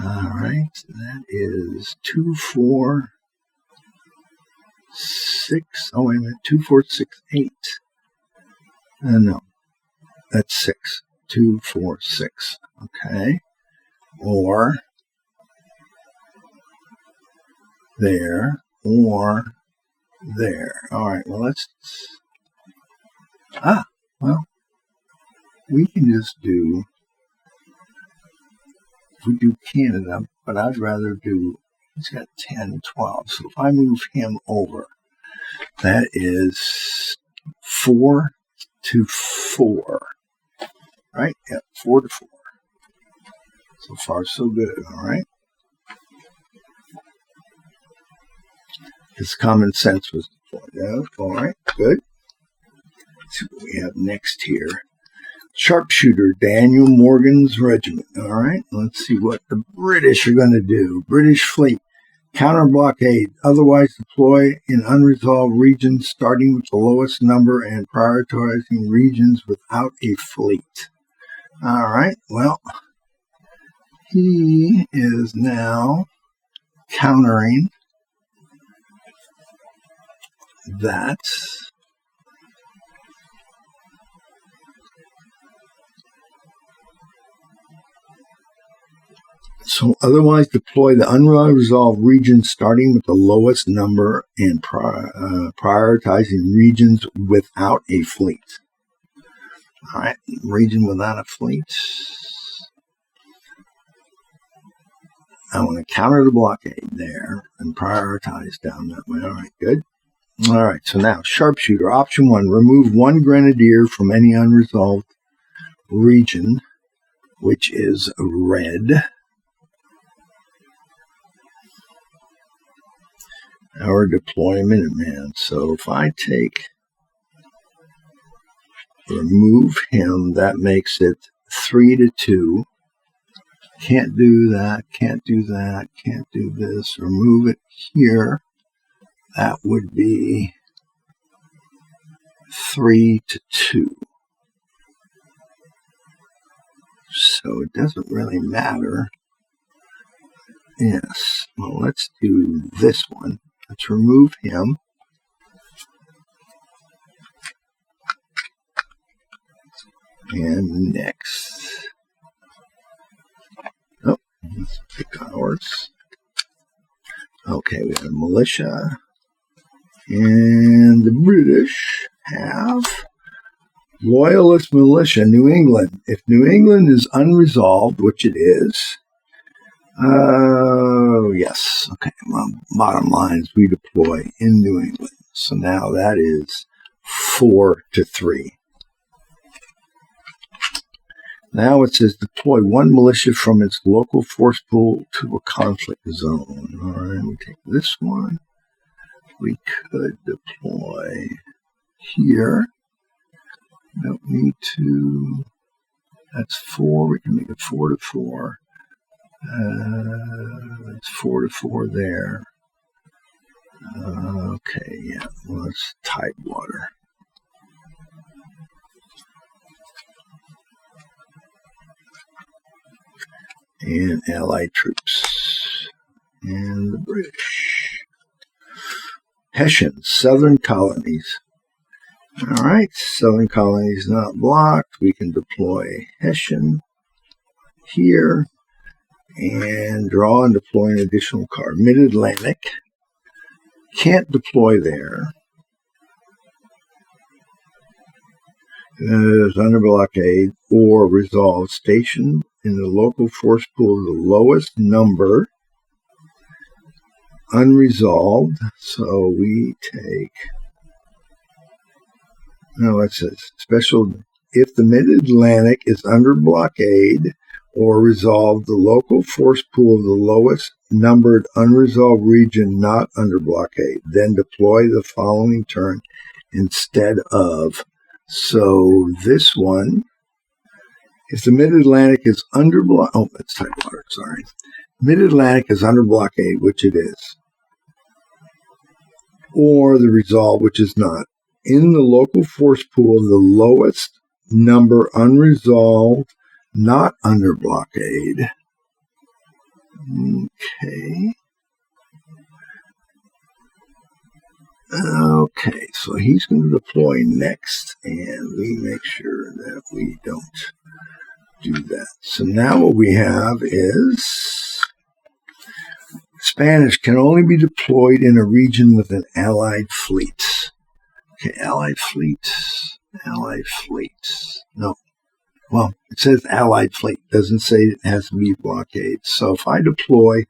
All right. So that is 2, 4, 6. Oh, wait a minute. 2, 4, 6, 8. No. That's 6. 2, 4, 6. Okay. Or there, or there. All right, well, we can just do, we do Canada, but I'd rather do, he's got 10, 12. So if I move him over, that is 4 to 4, right? Yeah, 4 to 4. So far, so good, all right? His common sense was deployed. Yeah, all right, good. Let's see what we have next here. Sharpshooter, Daniel Morgan's regiment. All right, let's see what the British are going to do. British fleet, counter blockade, otherwise deploy in unresolved regions, starting with the lowest number and prioritizing regions without a fleet. All right, well, he is now countering that. So otherwise deploy the unresolved regions starting with the lowest number and prioritizing regions without a fleet. All right, region without a fleet. I want to counter the blockade there and prioritize down that way. All right, good. All right, so now sharpshooter, option 1, remove 1 grenadier from any unresolved region, which is red. Or deploy Minuteman. So if I remove him, that makes it 3 to 2. Can't do that, can't do that, can't do this. Remove it here. That would be 3 to 2. so it doesn't really matter. Yes, well, let's do this one. Let's remove him. And next. Oh, let's pick ours. Okay, we have militia. And the British have Loyalist militia, New England. If New England is unresolved, which it is, yes. Okay, well, bottom line is we deploy in New England. So now that is 4-3. Now it says deploy one militia from its local force pool to a conflict zone. All right, we take this one. We could deploy here. Don't need to. That's 4. We can make it 4-4. It's 4-4 there. Okay, yeah. Well, it's Tidewater. And Allied troops. And the British. Hessians, Southern colonies. All right, Southern colonies not blocked. We can deploy Hessian here and draw and deploy an additional card. Mid-Atlantic. Can't deploy there. It is under blockade or resolved. Station in the local force pool the lowest number. Unresolved. So we take... No, it says special. If the Mid-Atlantic is under blockade or resolved, the local force pool of the lowest numbered unresolved region not under blockade, then deploy the following turn instead of. So this one, if the Mid-Atlantic is under that's Tidewater, sorry. Mid-Atlantic is under blockade, which it is, or the resolve, which is not. In the local force pool, the lowest number unresolved, not under blockade. Okay. Okay, so he's going to deploy next, and we make sure that we don't do that. So now what we have is Spanish can only be deployed in a region with an allied fleet. Okay, allied fleets. No. Well, it says allied fleet. It doesn't say it has to be blockade. So if I deploy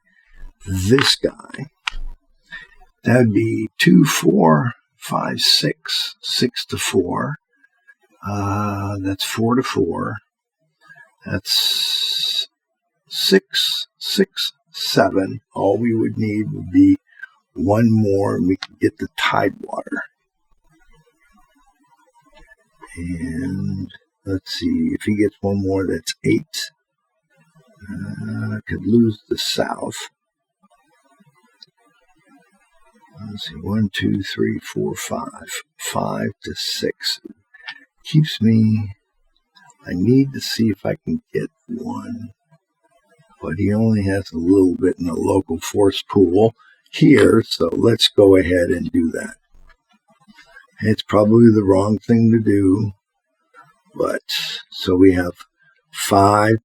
this guy, that would be 2, 4, 5, 6, 6-4. That's 4-4. That's 6, 6, 7. All we would need would be one more, and we can get the Tidewater. And let's see, if he gets one more, that's 8. I could lose the South. Let's see, 1, 2, 3, 4, 5. 5-6. Keeps me, I need to see if I can get one. But he only has a little bit in the local force pool here, so let's go ahead and do that. It's probably the wrong thing to do, but so we have 5-6,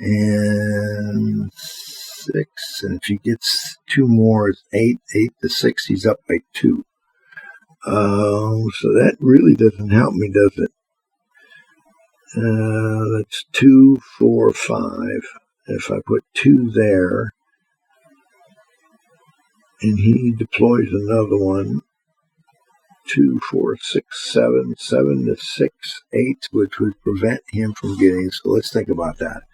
and 6, and if he gets 2 more, it's 8, 8-6. He's up by 2. So that really doesn't help me, does it? That's 2, 4, 5. If I put 2 there, and he deploys another one, 2, 4, 6, 7, 7-6, 8, which would prevent him from getting. So let's think about that.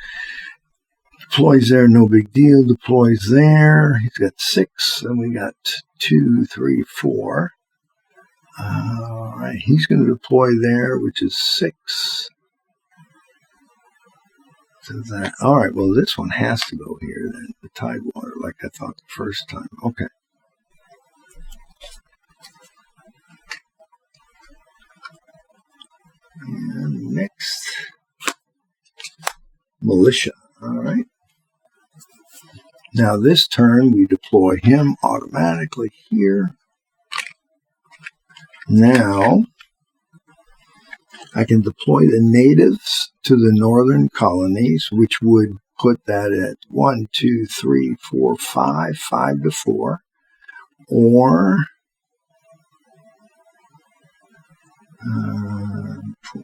Deploys there, no big deal. Deploys there. He's got 6, and we got 2, 3, 4. All right, he's going to deploy there, which is 6. So that, all right, well, this one has to go here then, the Tidewater, like I thought the first time. Okay. And militia. All right. Now this turn we deploy him automatically here. Now I can deploy the natives to the northern colonies, which would put that at 1, 2, 3, 4, 5, 5 to 4, or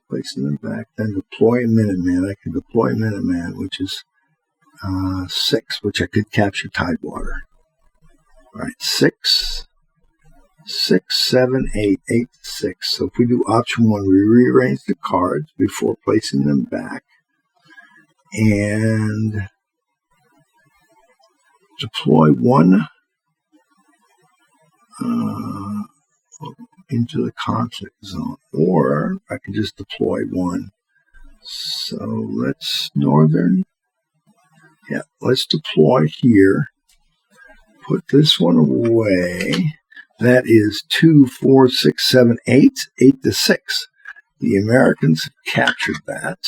placing them back, then deploy a Minuteman. I can deploy a Minuteman, which is 6, which I could capture Tidewater. All right, 6, 6, 7, 8, 8, 6. So if we do option 1, we rearrange the cards before placing them back and deploy 1 into the conflict zone, or I can just deploy 1. So let's let's deploy here. Put this one away. That is 2, 4, 6, 7, 8, 8 to 6. The Americans have captured that.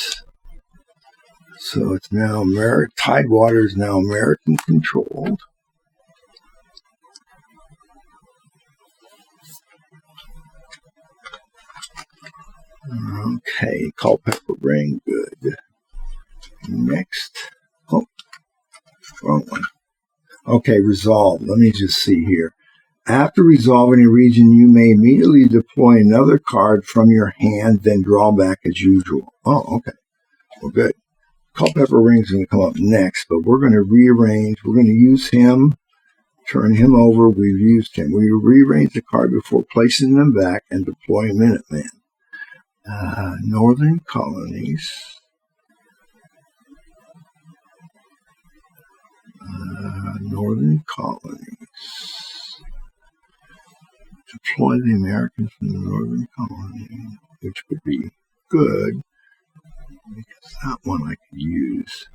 So it's now Tidewater is now American controlled. Okay, Culpeper Ring, good. Next. Oh, wrong one. Okay, resolve. Let me just see here. After resolving a region, you may immediately deploy another card from your hand, then draw back as usual. Oh, okay. Well, good. Culpeper Ring's going to come up next, but we're going to rearrange. We're going to use him, turn him over. We've used him. We rearrange the card before placing them back and deploy a Minuteman. Northern colonies. Northern colonies. Deploy the Americans from the northern colony, which would be good because that one I could use.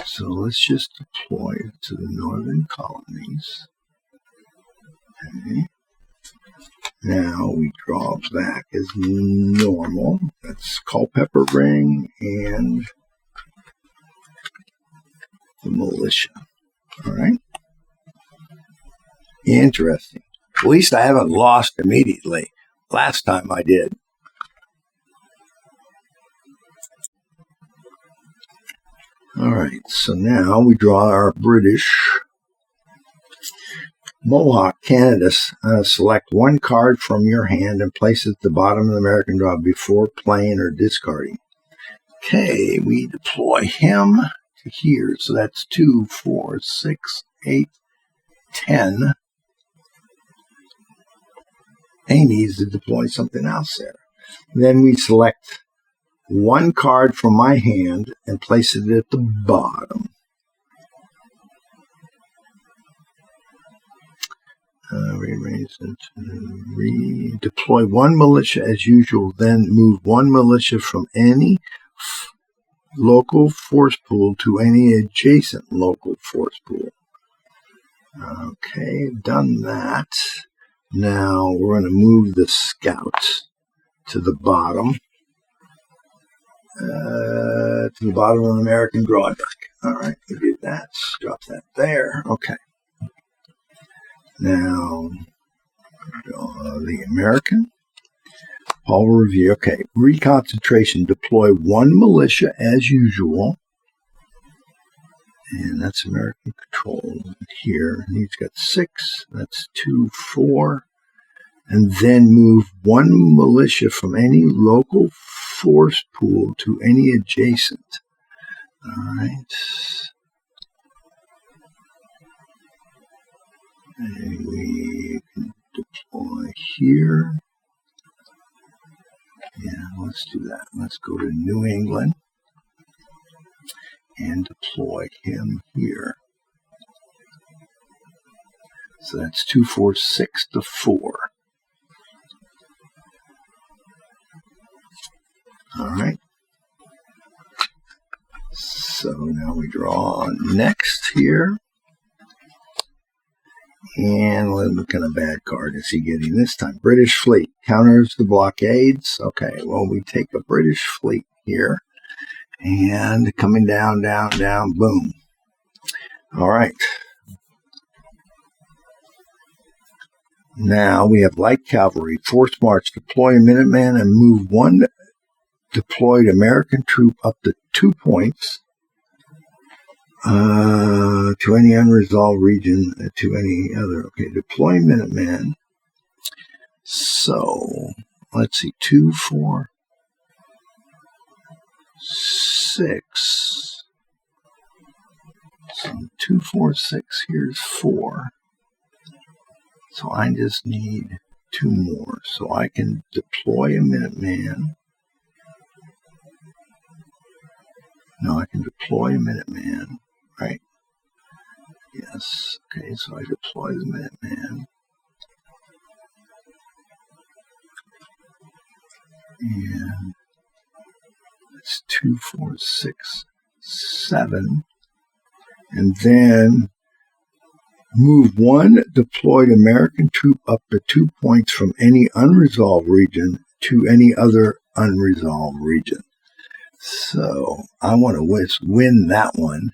So let's just deploy it to the northern colonies. Okay. Now we draw back as normal. That's Culpeper Ring and the militia. All right. Interesting. At least I haven't lost immediately. Last time I did. All right. So now we draw our British. Mohawk, Canada, select 1 card from your hand and place it at the bottom of the American draw before playing or discarding. Okay, we deploy him to here. So that's 2, 4, 6, 8, 10. He needs to deploy something else there. Then we select 1 card from my hand and place it at the bottom. Deploy 1 militia as usual, then move 1 militia from any local force pool to any adjacent local force pool. Okay, done that. Now we're going to move the scouts to the bottom. To the bottom of the American drawback. All right, we did that. Drop that there. Okay. Now, the American. All review. Okay, reconcentration. Deploy 1 militia as usual. And that's American control here. And he's got 6. That's 2, 4. And then move 1 militia from any local force pool to any adjacent. All right. And we can deploy here. Yeah, let's do that. Let's go to New England and deploy him here. So that's 2, 4, 6 to 4. All right. So now we draw next here. And what kind of bad card is he getting this time? British fleet counters the blockades. Okay, well, we take a British fleet here. And coming down, down, down, boom. All right. Now we have light cavalry, force march, deploy a Minuteman, and move one deployed American troop up to 2 points to any unresolved region, to any other. Okay, deploy Minuteman. So, let's see, 2, 4, 6. So 2, 4, 6, here's 4. So I just need 2 more. So I can deploy a Minuteman. No, I can deploy a Minuteman, right? Yes. Okay, so I deploy the Minuteman. And it's 2, 4, 6, 7. And then move one deployed American troop up to 2 points from any unresolved region to any other unresolved region. So I want to win that one.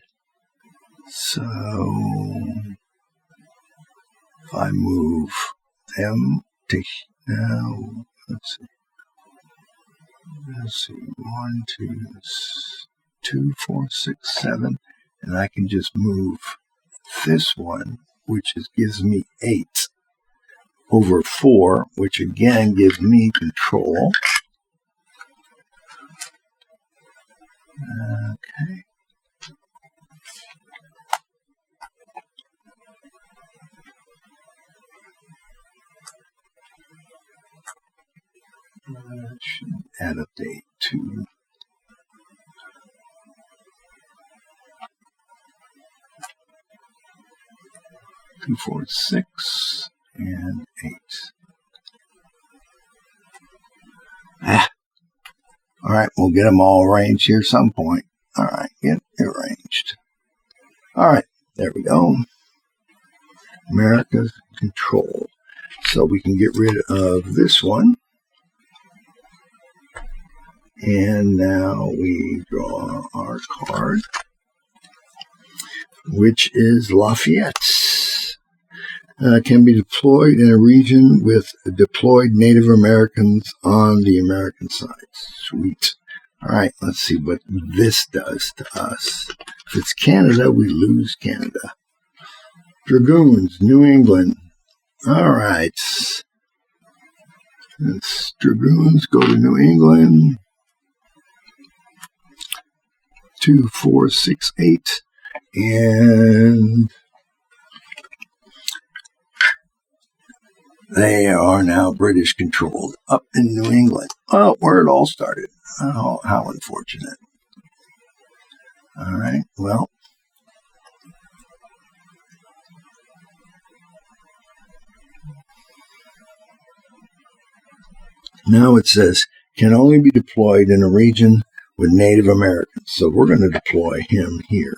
So if I move them to now, let's see, 1, 2, 4, 6, 7, and I can just move this one, which gives me 8 over 4, which again gives me control. Okay. Should add update to 2, 4, 6, and 8. All right, we'll get them all arranged here at some point. All right, get it arranged. All right, there we go. America's control. So we can get rid of this one. And now we draw our card, which is Lafayette. Can be deployed in a region with deployed Native Americans on the American side. Sweet. All right, let's see what this does to us. If it's Canada, we lose Canada. Dragoons, New England. All right. Dragoons go to New England. 2, 4, 6, 8. And they are now British controlled up in New England. Oh, where it all started. Oh, how unfortunate. All right, well. Now it says, can only be deployed in a region with Native Americans. So we're going to deploy him here.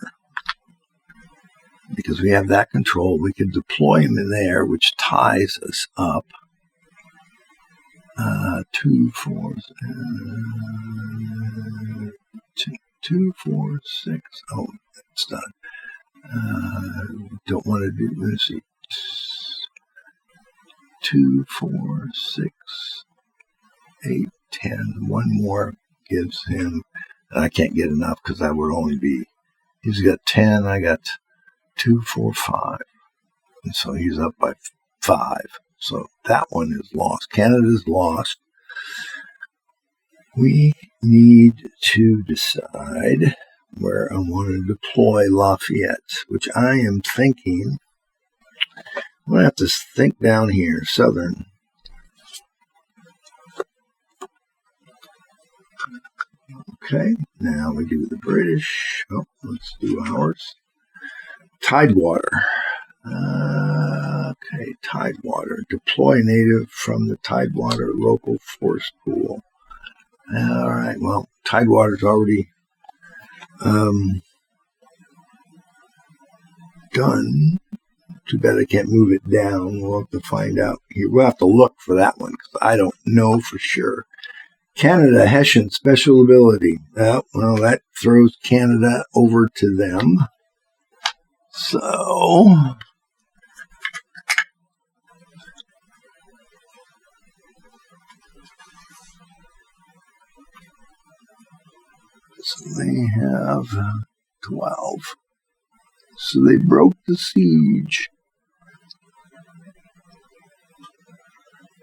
Because we have that control, we could deploy him in there, which ties us up. 2, 4, 2, 4, 6. Oh, it's done. Don't want to do this. 2, 4, 6, 8, 10. One more gives him, and I can't get enough because that would only be, he's got 10, I got 2, 4, 5. And so he's up by 5. So that one is lost. Canada's lost. We need to decide where I want to deploy Lafayette, which I am thinking, I'm going to have to think down here, southern. Okay, now we do the British. Oh, let's do ours. Tidewater. Okay, Tidewater. Deploy native from the Tidewater local force pool. All right, well, Tidewater's already done. Too bad I can't move it down. We'll have to find out here. We'll have to look for that one because I don't know for sure Canada, Hessian, special ability. Well, that throws Canada over to them. So they have 12. So they broke the siege.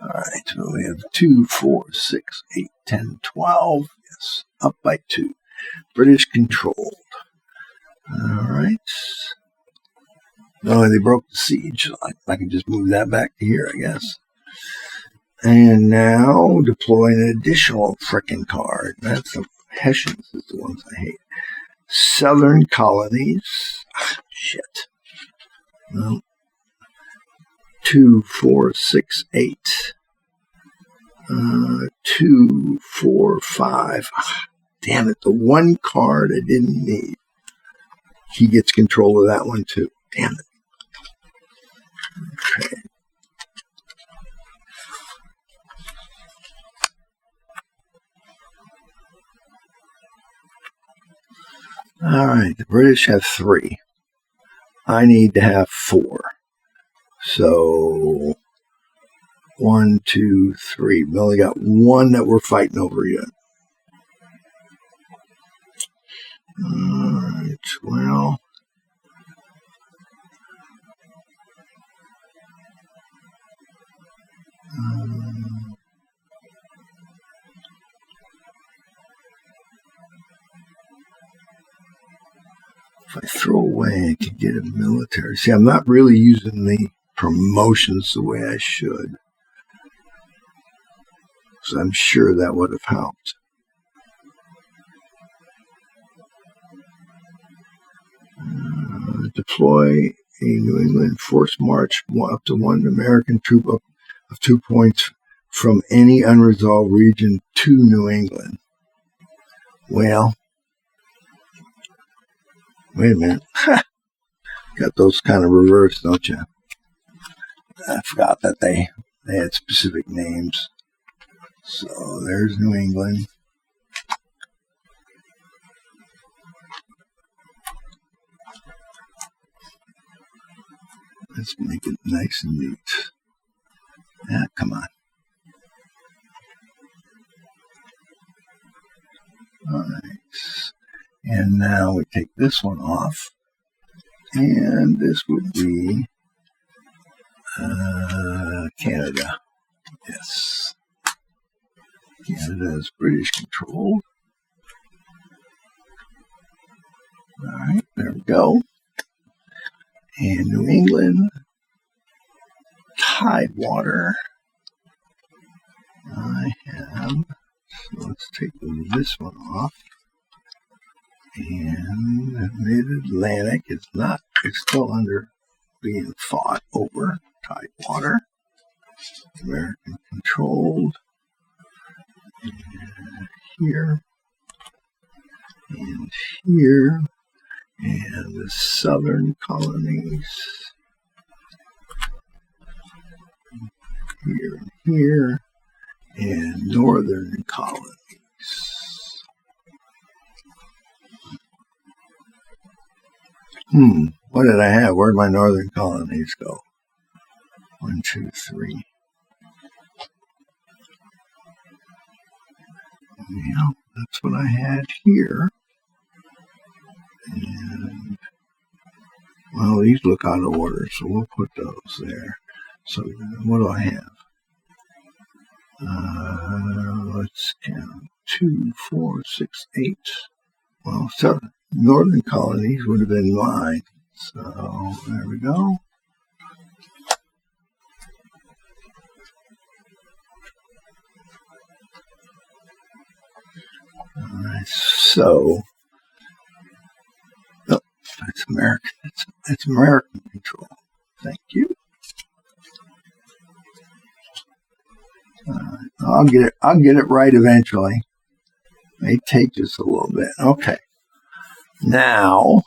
All right, so we have 2, 4, 6, 8, 10, 12. Yes, up by 2. British controlled. All right. No, they broke the siege. I can just move that back to here, I guess. And now deploy an additional frickin' card. That's the Hessians is the ones I hate. Southern colonies. Shit. No. 2, 4, 6, 8. 2, 4, 5. Damn it, the one card I didn't need. He gets control of that one too. Damn it. Okay. All right, the British have 3. I need to have 4. So 1, 2, 3. We only got 1 that we're fighting over yet. All right, well. If I throw away, I could get a military. See, I'm not really using the promotions the way I should. So I'm sure that would have helped. Deploy a New England force march up to 1 American troop of 2 points from any unresolved region to New England. Well, wait a minute. Got those kind of reversed, don't you? I forgot that they had specific names. So there's New England. Let's make it nice and neat. Ah, come on. All right. And now we take this one off. And this would be Canada. Yes. Canada is British controlled. All right, there we go. And New England, Tidewater. I have, so let's take this one off. And Mid-Atlantic is not, it's still under being fought over. Tidewater, American controlled. And here, and here, and the southern colonies. Here and here, and northern colonies. What did I have? Where'd my northern colonies go? 1, 2, 3. Yeah, that's what I had here. And, well, these look out of order, so we'll put those there. So what do I have? Let's count. 2, 4, 6, 8. Well, 7 northern colonies would have been mine. So there we go. All right, so that's American. That's American control. Thank you. I'll get it right eventually. May take just a little bit. Okay. Now,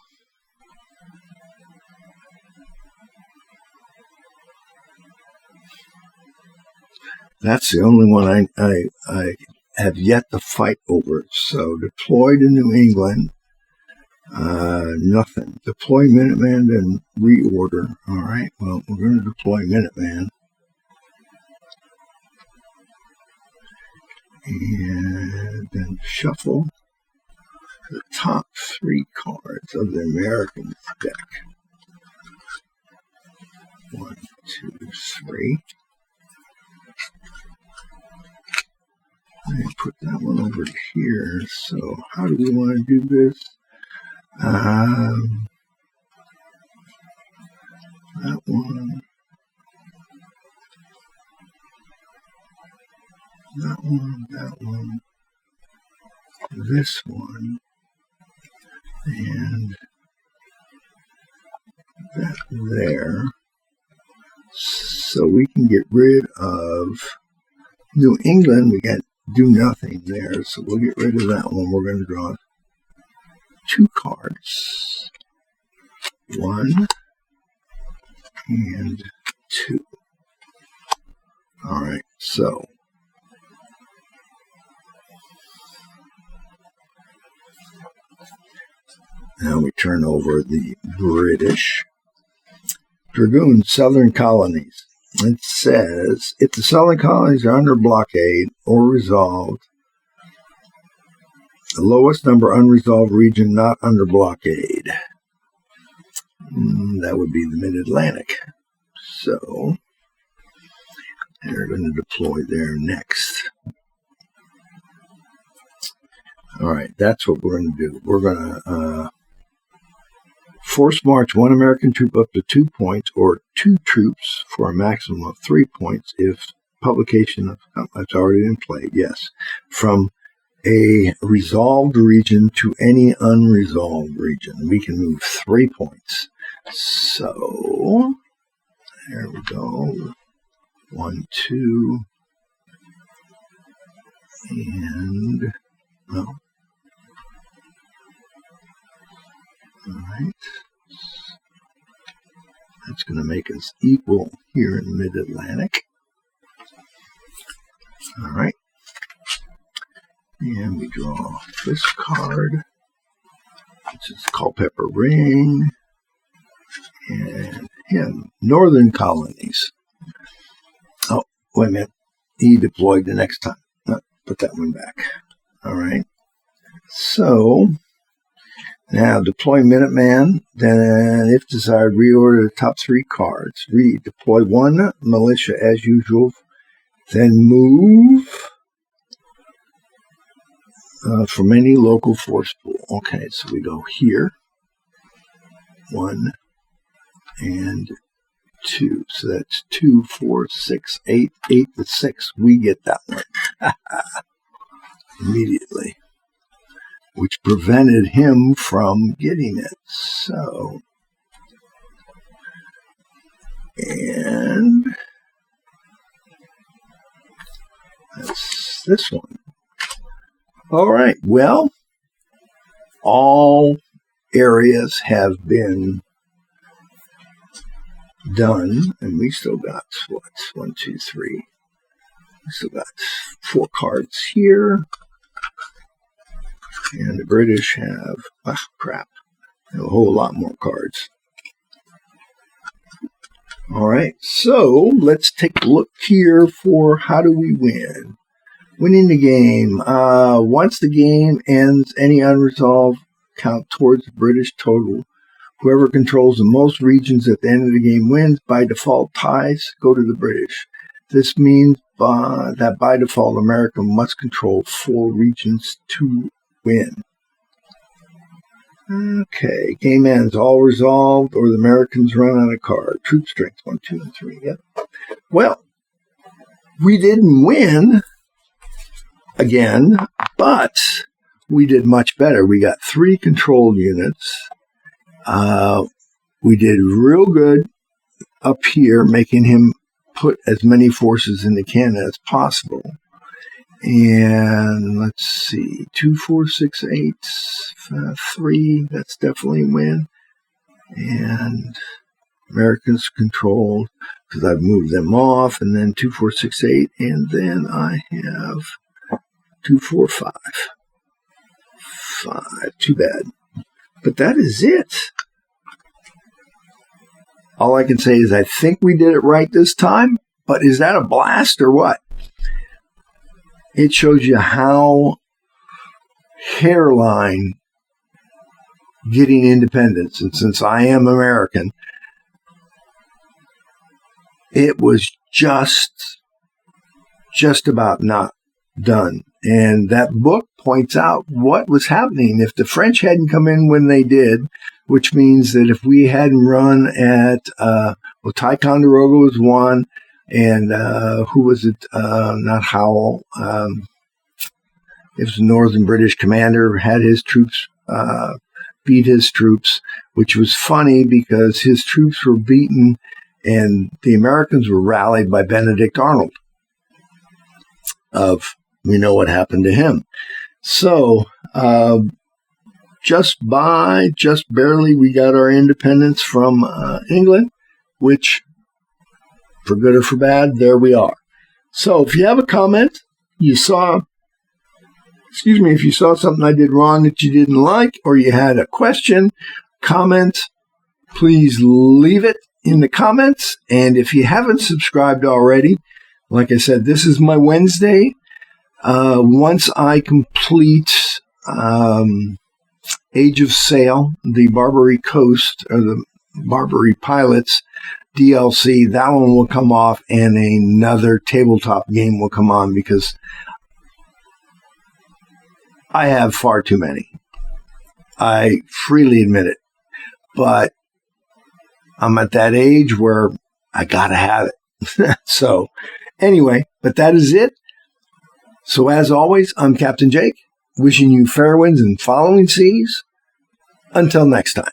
that's the only one I have yet to fight over it. So deploy to New England. Nothing. Deploy Minuteman, then reorder. All right. Well, we're going to deploy Minuteman. And then shuffle the top 3 cards of the American deck. 1, 2, 3. And put that one over here. So how do we want to do this? That one. That one, that one, this one, and that there. So we can get rid of New England. We got do nothing there, so we'll get rid of that one. We're going to draw 2 cards. 1 and 2. All right, so now we turn over the British Dragoon Southern Colonies. It says, if the Southern Colonies are under blockade or resolved, the lowest number unresolved region not under blockade. That would be the Mid-Atlantic. So, they're going to deploy there next. All right, that's what we're going to do. We're going to force march 1 American troop up to 2 points, or 2 troops for a maximum of 3 points if publication of, that's already in play, yes, from a resolved region to any unresolved region. We can move 3 points. So, there we go. 1, 2, and, well, all right. That's going to make us equal here in Mid-Atlantic. All right. And we draw this card, which is Culpeper Ring, and him, Northern Colonies. Oh, wait a minute. He deployed the next time. Put that one back. All right. So, now deploy Minuteman, then if desired, reorder the top 3 cards. Deploy 1 militia as usual, then move from any local force pool. Okay, so we go here, 1 and 2. So that's 2, 4, 6, 8, 8 to 6. We get that one immediately, which prevented him from getting it. So, and that's this one. All right, well, all areas have been done, and we still got, what, 1, 2, 3. We still got 4 cards here. And the British have, a whole lot more cards. All right, so let's take a look here for how do we win. Winning the game. Once the game ends, any unresolved count towards the British total. Whoever controls the most regions at the end of the game wins. By default, ties go to the British. This means that by default, America must control 4 regions to win. Okay, game ends. All resolved, or the Americans run out of card. Troop strength 1, 2, and 3. Yep. Well, we didn't win again, but we did much better. We got 3 control units. We did real good up here, making him put as many forces into Canada as possible. And let's see, 2, 4, 6, 8, 3, that's definitely a win. And Americans controlled, because I've moved them off, and then 2, 4, 6, 8, and then I have 245. 5. Too bad. But that is it. All I can say is I think we did it right this time, but is that a blast or what? It shows you how hairline getting independence, and since I am American, it was just about not done. And that book points out what was happening. If the French hadn't come in when they did, which means that if we hadn't run at, Ticonderoga was one, and who was it? Not Howell. It was the Northern British commander, had his troops, beat his troops, which was funny because his troops were beaten and the Americans were rallied by Benedict Arnold. We know what happened to him. So, just barely, we got our independence from England, which, for good or for bad, there we are. So, if you have a comment, if you saw something I did wrong that you didn't like, or you had a question, comment, please leave it in the comments. And if you haven't subscribed already, like I said, this is my Wednesday. Once I complete Age of Sail, the Barbary Coast, or the Barbary Pilots DLC, that one will come off and another tabletop game will come on because I have far too many. I freely admit it. But I'm at that age where I gotta have it. So anyway, but that is it. So as always, I'm Captain Jake, wishing you fair winds and following seas. Until next time.